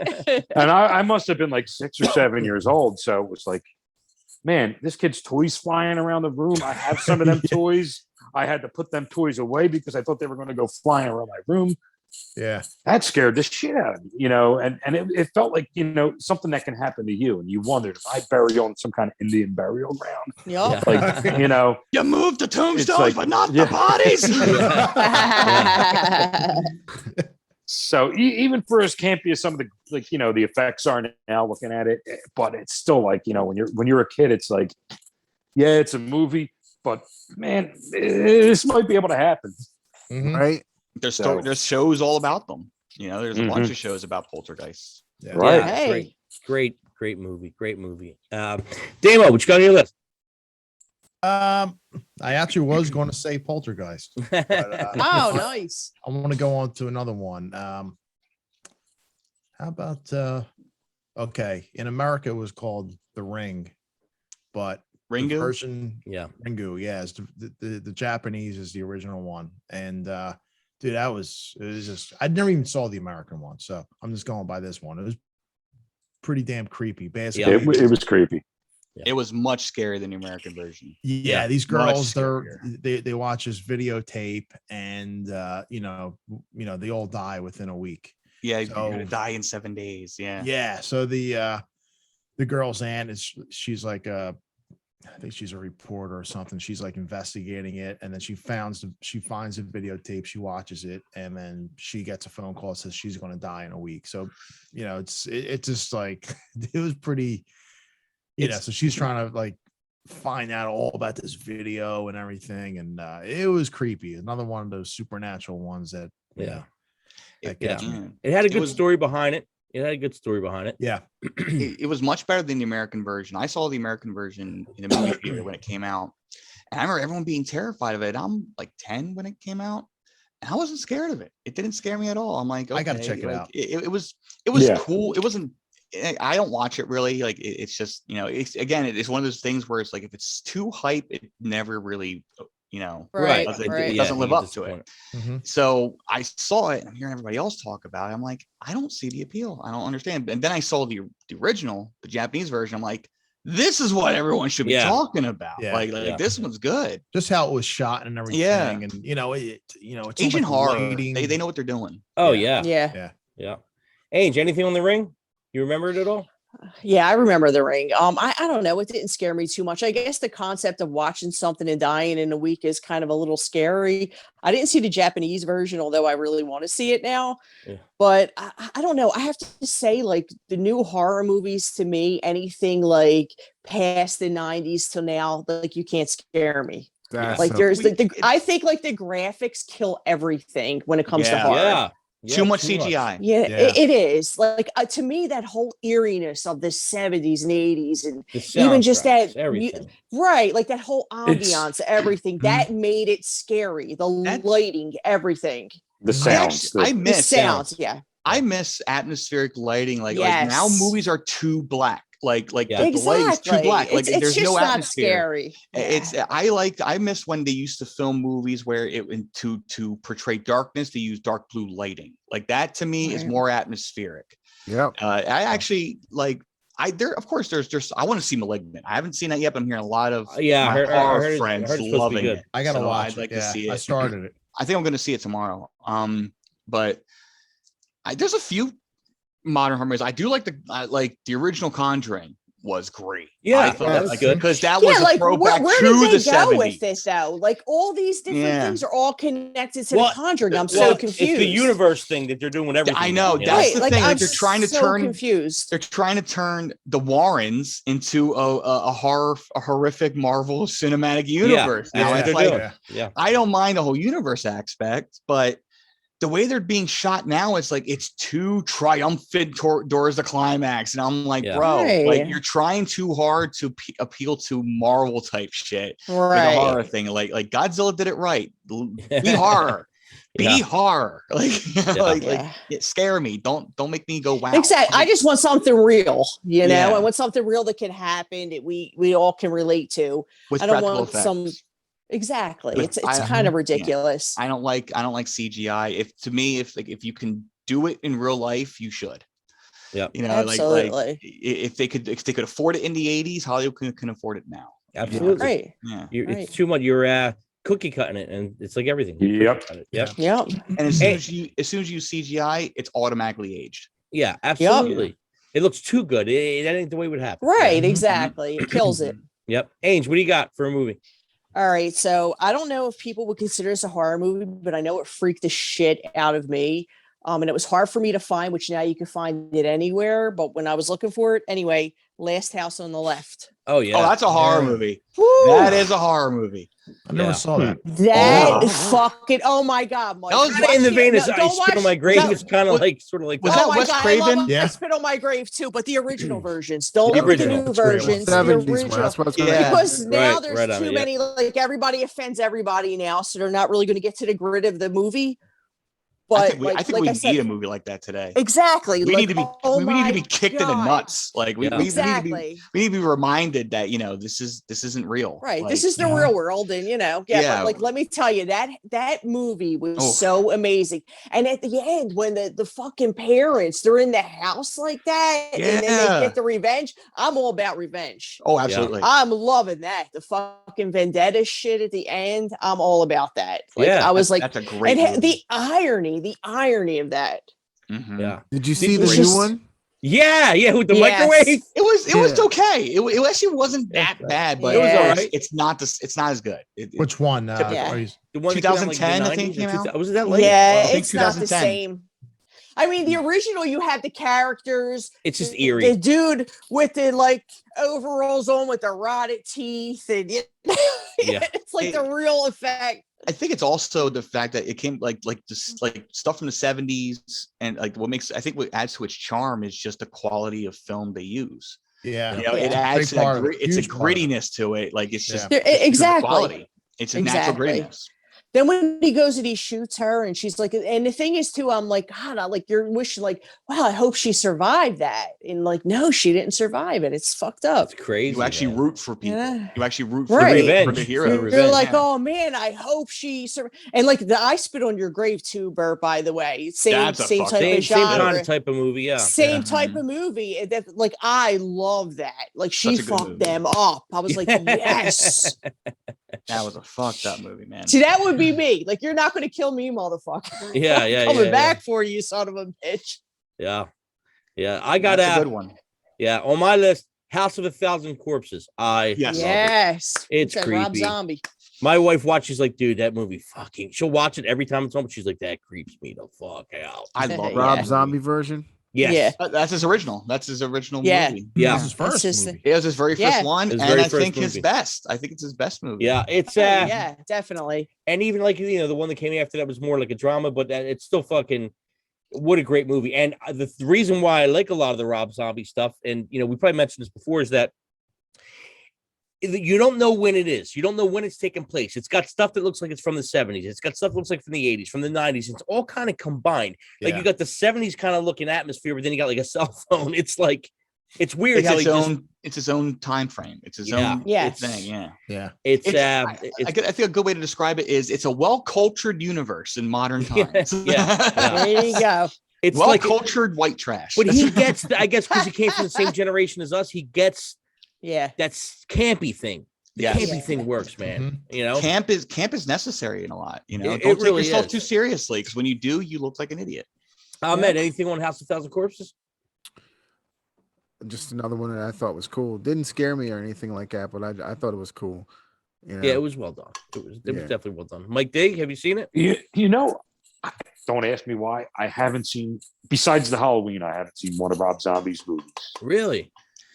And I must have been like 6 or 7 years old. So it was like, man, this kid's toys flying around the room. I have some of them toys. I had to put them toys away because I thought they were going to go flying around my room. Yeah. That scared the shit out of me, and it felt like, something that can happen to you. And you wondered, if I bury you on some kind of Indian burial ground? Yup. Like, You moved the tombstones, like- but not yeah. the bodies. So even for as campy as some of the effects are now looking at it, but it's still like, when you're a kid, it's like, yeah, it's a movie, but man, this might be able to happen. Mhm. Right. There's shows all about them. There's a bunch of shows about poltergeists. Yeah. Right. Yeah, Hey. great movie. Great movie. Damo, what you got on your list? I actually was going to say Poltergeist. But, Oh, nice. I want to go on to another one. How about okay, in America it was called The Ring, but the Ringu? version Yeah. Ringu, yeah, is the Japanese is the original one. And dude, it was just, I never even saw the American one, so I'm just going by this one. It was pretty damn creepy. Basically, It was creepy. It was much scarier than the American version. yeah, these much girls scarier. they watch this videotape, and they all die within a week. Yeah, you're So- gonna die in 7 days. Yeah. Yeah, so the girl's aunt she's like I think she's a reporter or something. She's like investigating it, and then she finds the videotape. She watches it, and then she gets a phone call that says she's going to die in a week. So, it's just like it was pretty. So she's trying to like find out all about this video and everything, and it was creepy. Another one of those supernatural ones that that gets me. It had a good story behind it. It had a good story behind it. Yeah. It was much better than the American version. I saw the American version in the movie theater when it came out. And I remember everyone being terrified of it. I'm like 10 when it came out. And I wasn't scared of it. It didn't scare me at all. I'm like, okay, I gotta check it out. It was cool. It wasn't, I don't watch it really. Like it's just, it's one of those things where it's like, if it's too hype, it never really, Right. It doesn't live up to it. Mm-hmm. So I saw it and I'm hearing everybody else talk about it. I'm like, I don't see the appeal. I don't understand. And then I saw the original, the Japanese version. I'm like, this is what everyone should be talking about. Yeah. Like this one's good. Just how it was shot and everything. Yeah. And it's Asian horror. lighting. They know what they're doing. Oh yeah. Yeah. Anything on The Ring? You remember it at all? Yeah, I remember The Ring. I don't know. It didn't scare me too much. I guess the concept of watching something and dying in a week is kind of a little scary. I didn't see the Japanese version, although I really want to see it now. Yeah. But I don't know. I have to say, like, the new horror movies to me, anything like past the 90s till now, like, you can't scare me. Like there's I think like the graphics kill everything when it comes to horror. Yeah. Too much CGI. Yeah. It is. Like to me, that whole eeriness of the 70s and 80s and even just that right, like that whole ambiance, everything that made it scary. The lighting, everything. The sounds. I miss the sounds. Yeah. I miss atmospheric lighting. Like now movies are too black. Like the light is too black. Like there's no atmosphere. Scary. I miss when they used to film movies where to portray darkness, they use dark blue lighting. Like that to me is more atmospheric. Yeah. I actually like of course there's I want to see Malignant. I haven't seen that yet, but I'm hearing a lot of horror friends loving it. I gotta watch. I'd like to see it. I started it. I think I'm gonna see it tomorrow. But there's a few modern horror movies. I do like the original Conjuring was great. Yeah, I thought that was good because that was a like, throwback where to did they the go 70s. with this though? Like all these different things are all connected to the Conjuring. I'm so confused. It's the universe thing that they're doing with everything. I know that's the thing. I'm they're trying to turn confused. They're trying to turn the Warrens into a horrific Marvel cinematic universe. Now it's like I don't mind the whole universe aspect, but the way they're being shot now, it's like it's too triumphant towards the climax, and I'm like, bro, like you're trying too hard to appeal to Marvel type shit, like a horror thing. Like Godzilla did it right. Be horror, be horror. It scare me. Don't make me go wow. Exactly. I just want something real. I want something real that can happen that we all can relate to. With I don't want effects. some. Exactly. It's kind of ridiculous. I don't like CGI. If you can do it in real life, you should. Yeah. Absolutely. Like if they could afford it in the 80s, Hollywood can afford it now. Absolutely. Right. Yeah. It's too much. You're cookie cutting it, and it's like everything. Yep. And as soon as you use CGI, it's automatically aged. Yeah, absolutely. Yep. It looks too good. That ain't the way it would happen. Right. Exactly. It kills it. Yep. Ange, what do you got for a movie? All right, so I don't know if people would consider this a horror movie, but I know it freaked the shit out of me. And it was hard for me to find, which now you can find it anywhere. But when I was looking for it, anyway, Last House on the Left. Oh, yeah. Oh, that's a horror movie. Woo! That is a horror movie. I never saw that. That fucking, oh my God. Mike. That was in the vein of I Spit on My Grave. It's kind of like, sort of like was that Wes Craven? I Spit on My Grave too, but the original versions. Don't look at the new versions. The original. That's what Because now there's too many, like everybody offends everybody now, so they're not really going to get to the grit of the movie. But I think we need a movie like that today. Exactly. We need to be kicked in the nuts. Like we need to be reminded that this isn't real. Right. Like, this is the real world, and but like let me tell you that movie was so amazing. And at the end, when the fucking parents they're in the house like that, and then they get the revenge. I'm all about revenge. Oh, absolutely. I'm loving that. The fucking vendetta shit at the end. I'm all about that. Like I was that's a great and movie. the irony of that. Mm-hmm. Yeah. Did you see the new one? Yeah, with the microwave. It was okay. It actually wasn't that bad, but it was all right. It's not as good. Which one? The one 2010, I think it came out. Was it that late? Yeah, I think it's not the 2010. same. I mean, the original, you had the characters. It's just the eerie. dude with the like overalls on with the rotted teeth, and Yeah. it's like the real effect. I think it's also the fact that it came like this like stuff from the 70s, and like I think what adds to its charm is just the quality of film they use. Yeah. You know, it Yeah. adds to Big part that of it. it's a Huge part of it. grittiness to it. Like it's just Yeah. Exactly. quality. It's a natural Exactly. grittiness. Then when he goes and he shoots her, and she's like, and the thing is too, I'm like, God, like you're wishing, like, wow, I hope she survived that, and like, no, she didn't survive it. It's fucked up. It's crazy. You actually man. root for people. Yeah. You actually root Right. for Revenge. the You're hero. You're revenge, like, yeah. oh man, I hope she survived. And like I spit on your grave too, Bert. By the way, same That's a same fuck- type Same, of same kind genre, of type of movie. Yeah. same Yeah. type of movie. And that, like, I love that. Like she Such a good fucked movie. them up. I was like, yes. That was a fucked up movie, man. See, that would be me. Like, you're not going to kill me, motherfucker. Yeah, yeah, Coming yeah, back for you, son of a bitch. Yeah. Yeah. I got That's a out. good one. Yeah. On my list, House of a Thousand Corpses. I Yes. love it. Yes, It's that Rob creepy. Zombie. My wife watches, like, dude, that movie fucking. She'll watch it every time it's on, but she's like, that creeps me the fuck out. I love Yeah. Rob that Zombie movie. version. Yes. Yeah. That's his original. That's his original Yeah. movie. Yeah. This is his first just- movie. It was his very first Yeah. one, His and very I first think his movie. best. I think it's his best movie. Yeah. It's Yeah, definitely. and even like, you know, the one that came after that was more like a drama, but it's still fucking. What a great movie. And the reason why I like a lot of the Rob Zombie stuff, and you know, we probably mentioned this before, is that you don't know when it is. You don't know when it's taking place. It's got stuff that looks like it's from the 70s. It's got stuff that looks like from the 80s, from the 90s. It's all kind of combined. Like Yeah. you got the 70s kind of looking atmosphere, but then you got like a cell phone. It's like, it's weird It's how its he own. just, It's his own time frame. It's his Yeah. own Yes. thing. Yeah. Yeah. it's, I think a good way to describe it is it's a well-cultured universe in modern Yeah, times. yeah. There you go. it's like, well-cultured white trash. but he gets, I guess, because he came from the same generation as us, he gets Yeah. that campy thing. The Yes. campy thing works, man. You know? camp is necessary in a lot. You know, It don't take really yourself is. too seriously, because when you do, you look like an idiot. Ahmed, anything on House of Thousand Corpses? Just another one that I thought was cool. Didn't scare me or anything like that, but I thought it was cool. You know? Yeah, it was well done. It was Yeah. definitely well done. Mike Dig, have you seen it? You know, don't ask me why. I haven't seen, besides the Halloween, I haven't seen one of Rob Zombie's movies. Really?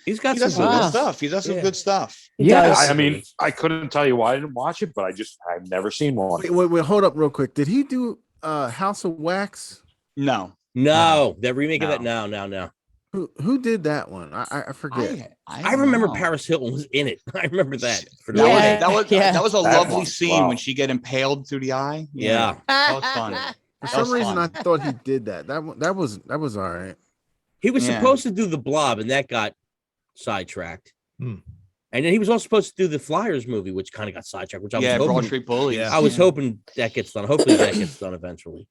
He's got He some does some good Wow. good stuff. He does some Yeah. good stuff. He does. I mean, I couldn't tell you why I didn't watch it, but I've never seen one. Wait, hold up real quick. Did he do House of Wax? No, No, that remake of that. No. No. Who did that one? I forget. I remember know. Paris Hilton was in it. I remember that. For That Yeah. was that was Yeah. that was a That lovely one, scene wow. when she get impaled through the eye. Yeah. that was fun. For That some was reason, fun. I thought he did that. That was all right. He was Yeah. supposed to do the Blob, and that got sidetracked. Hmm. And then he was also supposed to do the Flyers movie, which kind of got sidetracked. Which I Yeah, was Broad hoping. Street Bullies. Yeah. I was hoping that gets done. Hopefully that gets done eventually.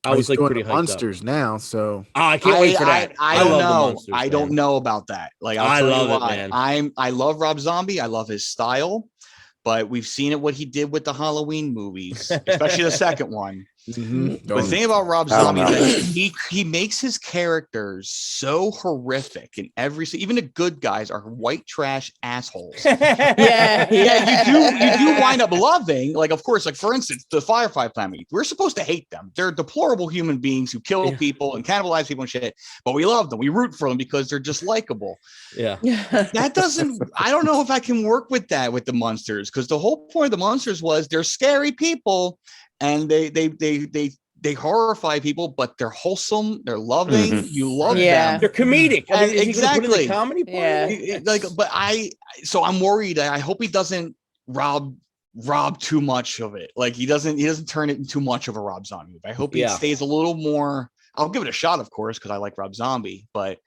I was He's like doing pretty the hyped up. Monsters now, so Oh, I can't wait for that. I don't love the know. Monsters, I don't man. know about that. Like I'll I tell love you it, why. man. I love Rob Zombie. I love his style, but we've seen it what he did with the Halloween movies, especially the second one. mhm. The thing about Rob I don't Zombie know. is that he makes his characters so horrific in even the good guys are white trash assholes. Yeah. Yeah, you do wind up loving, like, of course, like for instance, the Firefly family. We're supposed to hate them. They're deplorable human beings who kill Yeah. people and cannibalize people and shit, but we love them. We root for them because they're just likable. Yeah. That doesn't, I don't know if I can work with that with the monsters, because the whole point of the monsters was they're scary people and they horrify people, but they're wholesome, they're loving, Mhm. you love Yeah. them. They're comedic. I mean, And is he gonna put in exactly. the comedy part? Yeah. Like, but so I'm worried. I hope he doesn't rob too much of it. Like he doesn't turn it into too much of a Rob Zombie movie. I hope he Yeah. stays a little more. I'll give it a shot, of course, because I like Rob Zombie, but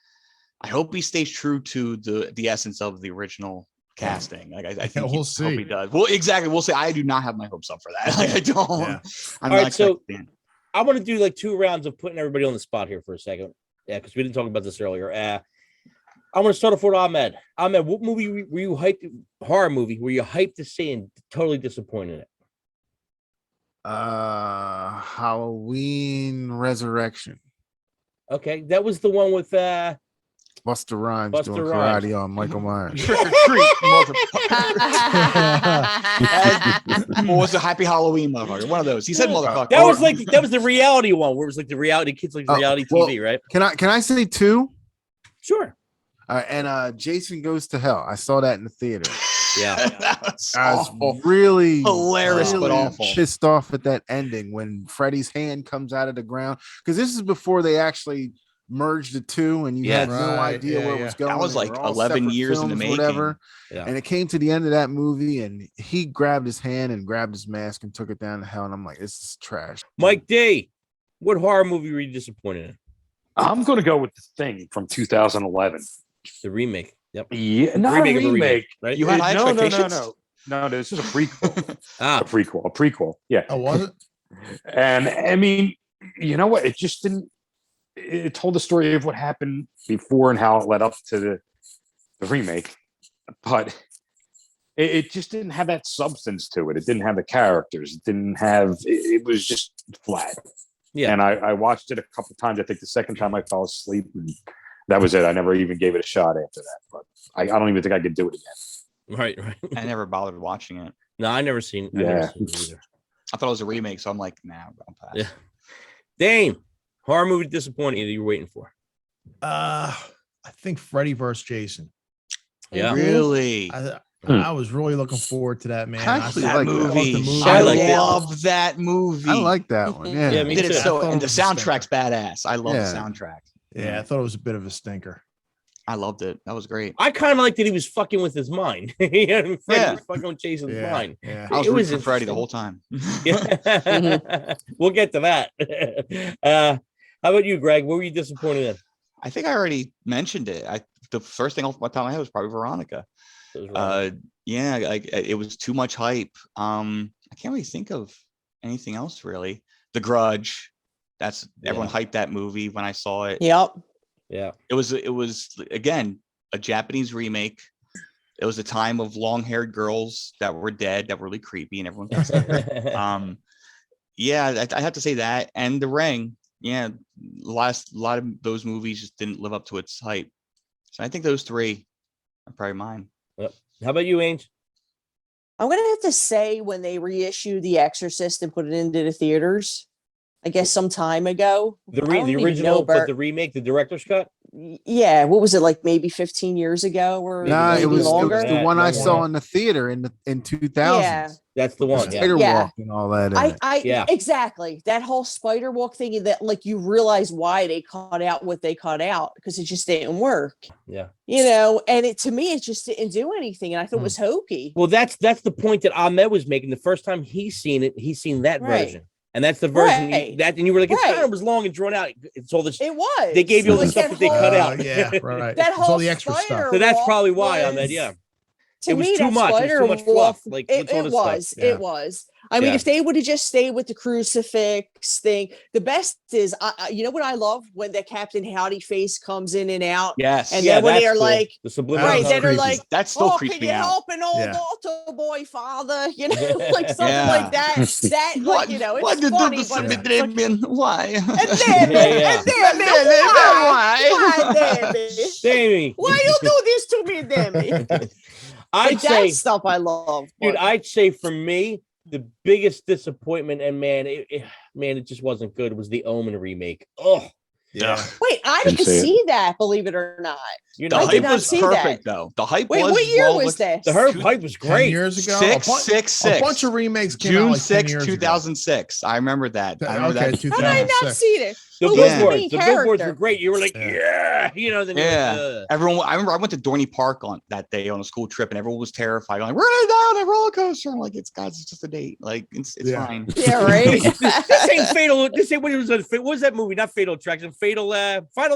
I hope he stays true to the essence of the original casting. Like I think we'll hope see. he does. Well, exactly. We'll see. I do not have my hopes up for that. Like I don't. Yeah. I'm All not right, so- expecting it. I want to do like 2 rounds of putting everybody on the spot here for a second. Yeah, because we didn't talk about this earlier. I want to start off with Ahmed. Ahmed, what movie were you hyped? Horror movie were you hyped to see and totally disappointed in it? Halloween Resurrection. Okay, that was the one with Busta Rhymes Busta doing Rhymes. karate on Michael Myers. Trick or treat, motherfucker. What was the Happy Halloween, motherfucker? One of those. He said motherfucker. That was the reality one, where it was like the reality kids, like reality TV, right? Can I say two? Sure. And Jason Goes to Hell. I saw that in the theater. Yeah. That was I was awful. really Hilarious, but awful. pissed off at that ending when Freddy's hand comes out of the ground, because this is before they actually merged the two, and you had no Right. idea Yeah, where it yeah. was going. That was They like were all 11 separate years in the films, making. Yeah. And it came to the end of that movie, and he grabbed his hand and grabbed his mask and took it down to hell. And I'm like, this is trash. Mike D, what horror movie were you disappointed in? I'm going to go with The Thing from 2011. The remake. Yep. Yeah, not Remake a of a remake. remake, right? You had high no, expectations? no. This is a prequel. Ah, A prequel. Yeah. Oh, was it? And I mean, you know what? It just didn't. It told the story of what happened before and how it led up to the remake, but it just didn't have that substance to it. It didn't have the characters. It didn't have. It was just flat. yeah. And I watched it a couple times. I think the second time I fell asleep, and that was it. I never even gave it a shot after that. But I don't even think I could do it again. Right. I never bothered watching it. No, I never seen it either. I thought it was a remake, so I'm like, nah, I'll pass. Yeah. Dane, horror movie disappointing that you were waiting for. I think Freddy versus Jason. Yeah. Really? I was really looking forward to that, man. Actually, That like movie. that. I like that. love that movie. I like that one. Yeah. Yeah, me Did it too. so, I thought and it the was a soundtrack's badass. I love Yeah. the soundtrack. Yeah, I thought it was a bit of a stinker. I loved it. That was great. I kind of liked that he was fucking with his mind. He had Freddy Yeah. was fucking with Jason's Yeah, mind. yeah. I was It rooting was for Freddy the interesting. whole time. Yeah. We'll get to that. How about you, Greg? What were you disappointed in? I think I already mentioned it. The first thing off my top of my head was probably Veronica. Yeah, like it was too much hype. I can't really think of anything else really. The Grudge. That's everyone hyped that movie when I saw it. Yep. Yeah. It was again a Japanese remake. It was a time of long-haired girls that were dead, that were really creepy, and everyone got scared. Yeah, I have to say that. And The Ring. Yeah, a lot of those movies just didn't live up to its hype. So I think those three are probably mine. How about you, Ainge? I'm gonna have to say when they reissued The Exorcist and put it into the theaters, I guess some time ago. The I don't even original, know, but Bert. the remake, the director's cut. Yeah, what was it, like maybe 15 years ago or Nah, maybe it was longer? the one I Longer. saw in the theater in 2000s. Yeah. That's the one. Yeah. Spider Yeah. walk and all that. In it. Yeah. Exactly, that whole spider walk thing, that like you realize why they cut out what they cut out, because it just didn't work, Yeah. and it, to me, it just didn't do anything, and I thought it was hokey. Well, that's the point that Ahmed was making. The first time he's seen it, he's seen that Right. version, and that's the version Right. and you were like, it Right. kind of was long and drawn out. It's all this. It was. They gave you all the Like stuff that they cut out. Yeah, right. That It's all whole the extra spider stuff. So that's walk probably why, Ahmed. was- Yeah. To It was me, too that much. It was spider too much fluff. walk, Like, it what's all this stuff? was. Yeah. It was. I mean, Yeah. if they would have just stayed with the crucifix thing, the best is, you know what I love, when the Captain Howdy face comes in and out, Yes. and then when that's they're cool. like, the subliminal. right, was then they're creepy. like, That still "Oh, creeps can me you out. help an old Yeah. altar boy, Father?" Like something Yeah. like that. That, like, it's Why did funny, the but it's Damien? Why? and damn it, Yeah. and damn it, why, damn it, Damien. why you do this to me, damn it? I'd Like, say, that stuff I love, dude, but- I'd say for me, the biggest disappointment, and man, it just wasn't good, was the Omen remake. Oh, Yeah. Wait, I Didn't didn't see it. see that, believe it or not. you The know, I did hype not was see perfect that. though. The hype Wait, was what year well was with- this? the herb hype was 10 great. years ago. Six, a, bu- six, a six. bunch of remakes came out June like 10 6, years 2006. I remember that. I remember Okay, that. 2006. How did I not see it? The Who was the billboards, main the billboards were character? great. You were like, Yeah. yeah, then Yeah. you're like, Everyone, I remember I went to Dorney Park on that day on a school trip, and everyone was terrified. I'm like, we're gonna down a roller coaster. I'm like, it's guys, it's just a date. Like, it's Yeah. fine. Yeah, right. this ain't fatal. This ain't what it was. What was that movie? Not Fatal Attraction. Final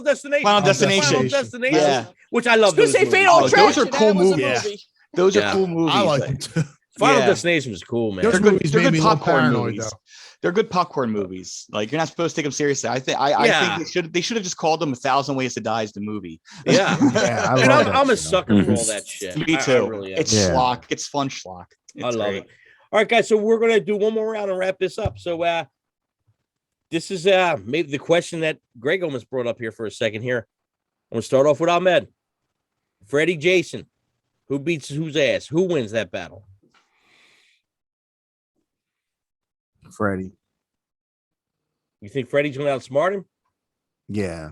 Destination. Final Destination. Final Destination. Yeah. Which I love. I Those was gonna say movies. Fatal Oh, those Attraction. are cool that was a movies. movie. Those Yeah. are cool movies. I like Like, them too. Final Yeah. Destination was cool, man. Those They're good- movies they're made good me a little popcorn paranoid, movies. though. They're good popcorn movies. Like, you're not supposed to take them seriously. I think Yeah. they should have just called them 1,000 Ways to Die is the movie. Yeah. Yeah, I And love I'm a that shit. sucker for all that shit. Me I too. really am. It's Yeah. schlock. It's fun schlock. I It's love great. it. All right, guys. So we're gonna do one more round and wrap this up. So this is maybe the question that Greg almost brought up here for a second here. I'm gonna start off with Ahmed. Freddy, Jason. Who beats whose ass? Who wins that battle? Freddy. You think Freddy's going to outsmart him? Yeah.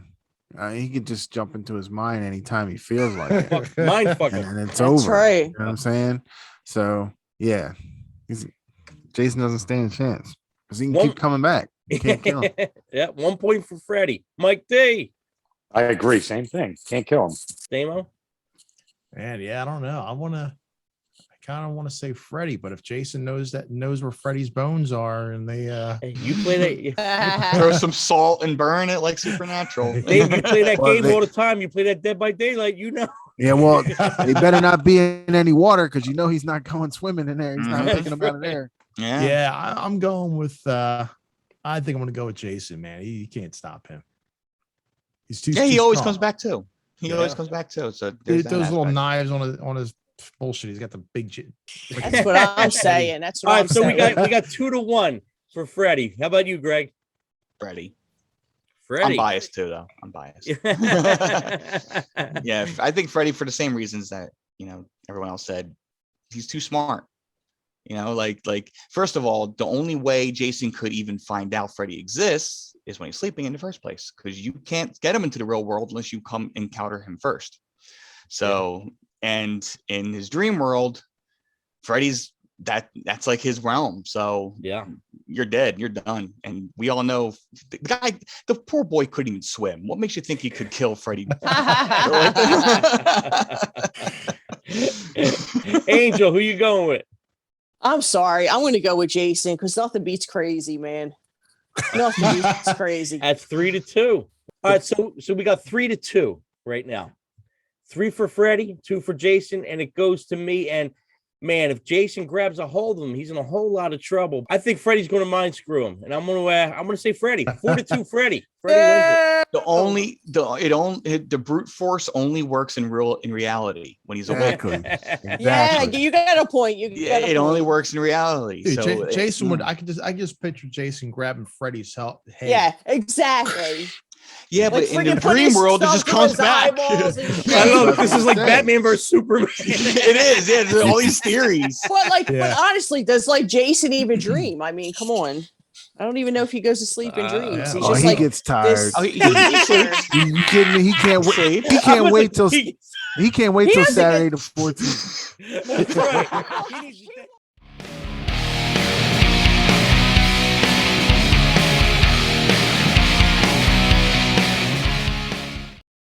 He could just jump into his mind anytime he feels like it. Mind and fucker. then it's That's over. right. You know what I'm saying? So yeah. Jason doesn't stand a chance. Because he can keep coming back. You can't kill him. Yeah, 1 point for Freddy. Mike D. I agree. Same thing. Can't kill him. Damo? Man, yeah, I don't know. I kind of want to say Freddy, but if Jason knows where Freddy's bones are, and they Hey, you play that. Throw some salt and burn it like Supernatural. Dave, you play that Well, game all the time. You play that Dead by Daylight. You know. Yeah, well, they better not be in any water because he's not going swimming in there. He's not Mhm. picking them out of there. Yeah. yeah, I'm going with. I think I'm going to go with Jason. Man, you can't stop him. He's too. Yeah, too he always strong. comes back too. He Yeah. always comes back too. So there's Those that little aspect. knives on his bullshit. He's got the big. That's what I'm saying. That's what All I'm right, so saying. we got 2-1 for Freddy. How about you, Greg? Freddy. I'm Freddy. biased too, though. I'm biased. Yeah, I think Freddy for the same reasons that everyone else said. He's too smart. Like first of all, the only way Jason could even find out Freddy exists is when he's sleeping in the first place, because you can't get him into the real world unless you come encounter him first. So, and in his dream world, Freddy's that's like his realm. So Yeah. you're dead, you're done. And we all know the poor boy couldn't even swim. What makes you think he could kill Freddy? Angel, who you going with? I'm sorry. I'm going to go with Jason because nothing beats crazy, man. Nothing beats crazy. That's 3-2. All right, so we got 3-2 right now. 3 for Freddy, 2 for Jason, and it goes to me. And man, if Jason grabs a hold of him, he's in a whole lot of trouble. I think Freddy's going to mind screw him, and I'm going to say Freddy. 4-2, Freddy. Freddy wins it. The brute force only works in reality when he's awake. Exactly. Yeah, you got a point. Yeah, it only works in reality. Dude, So Jason would. I just picture Jason grabbing Freddy's head. Yeah, exactly. Yeah, Like, but in freaking the put dream his world, it stuff just through comes his back. eyeballs and shit. I know this is like Batman versus Superman. It is. Yeah, there's all these theories. But honestly, does Jason even dream? I mean, come on. I don't even know if he goes to sleep in dreams. yeah. He's Oh, just he like gets tired. this- Oh, he sleeps. You kidding me? He can't wait. Sleep. He can't wait till He- he can't wait He till doesn't Saturday the 14th. That's right. He needs to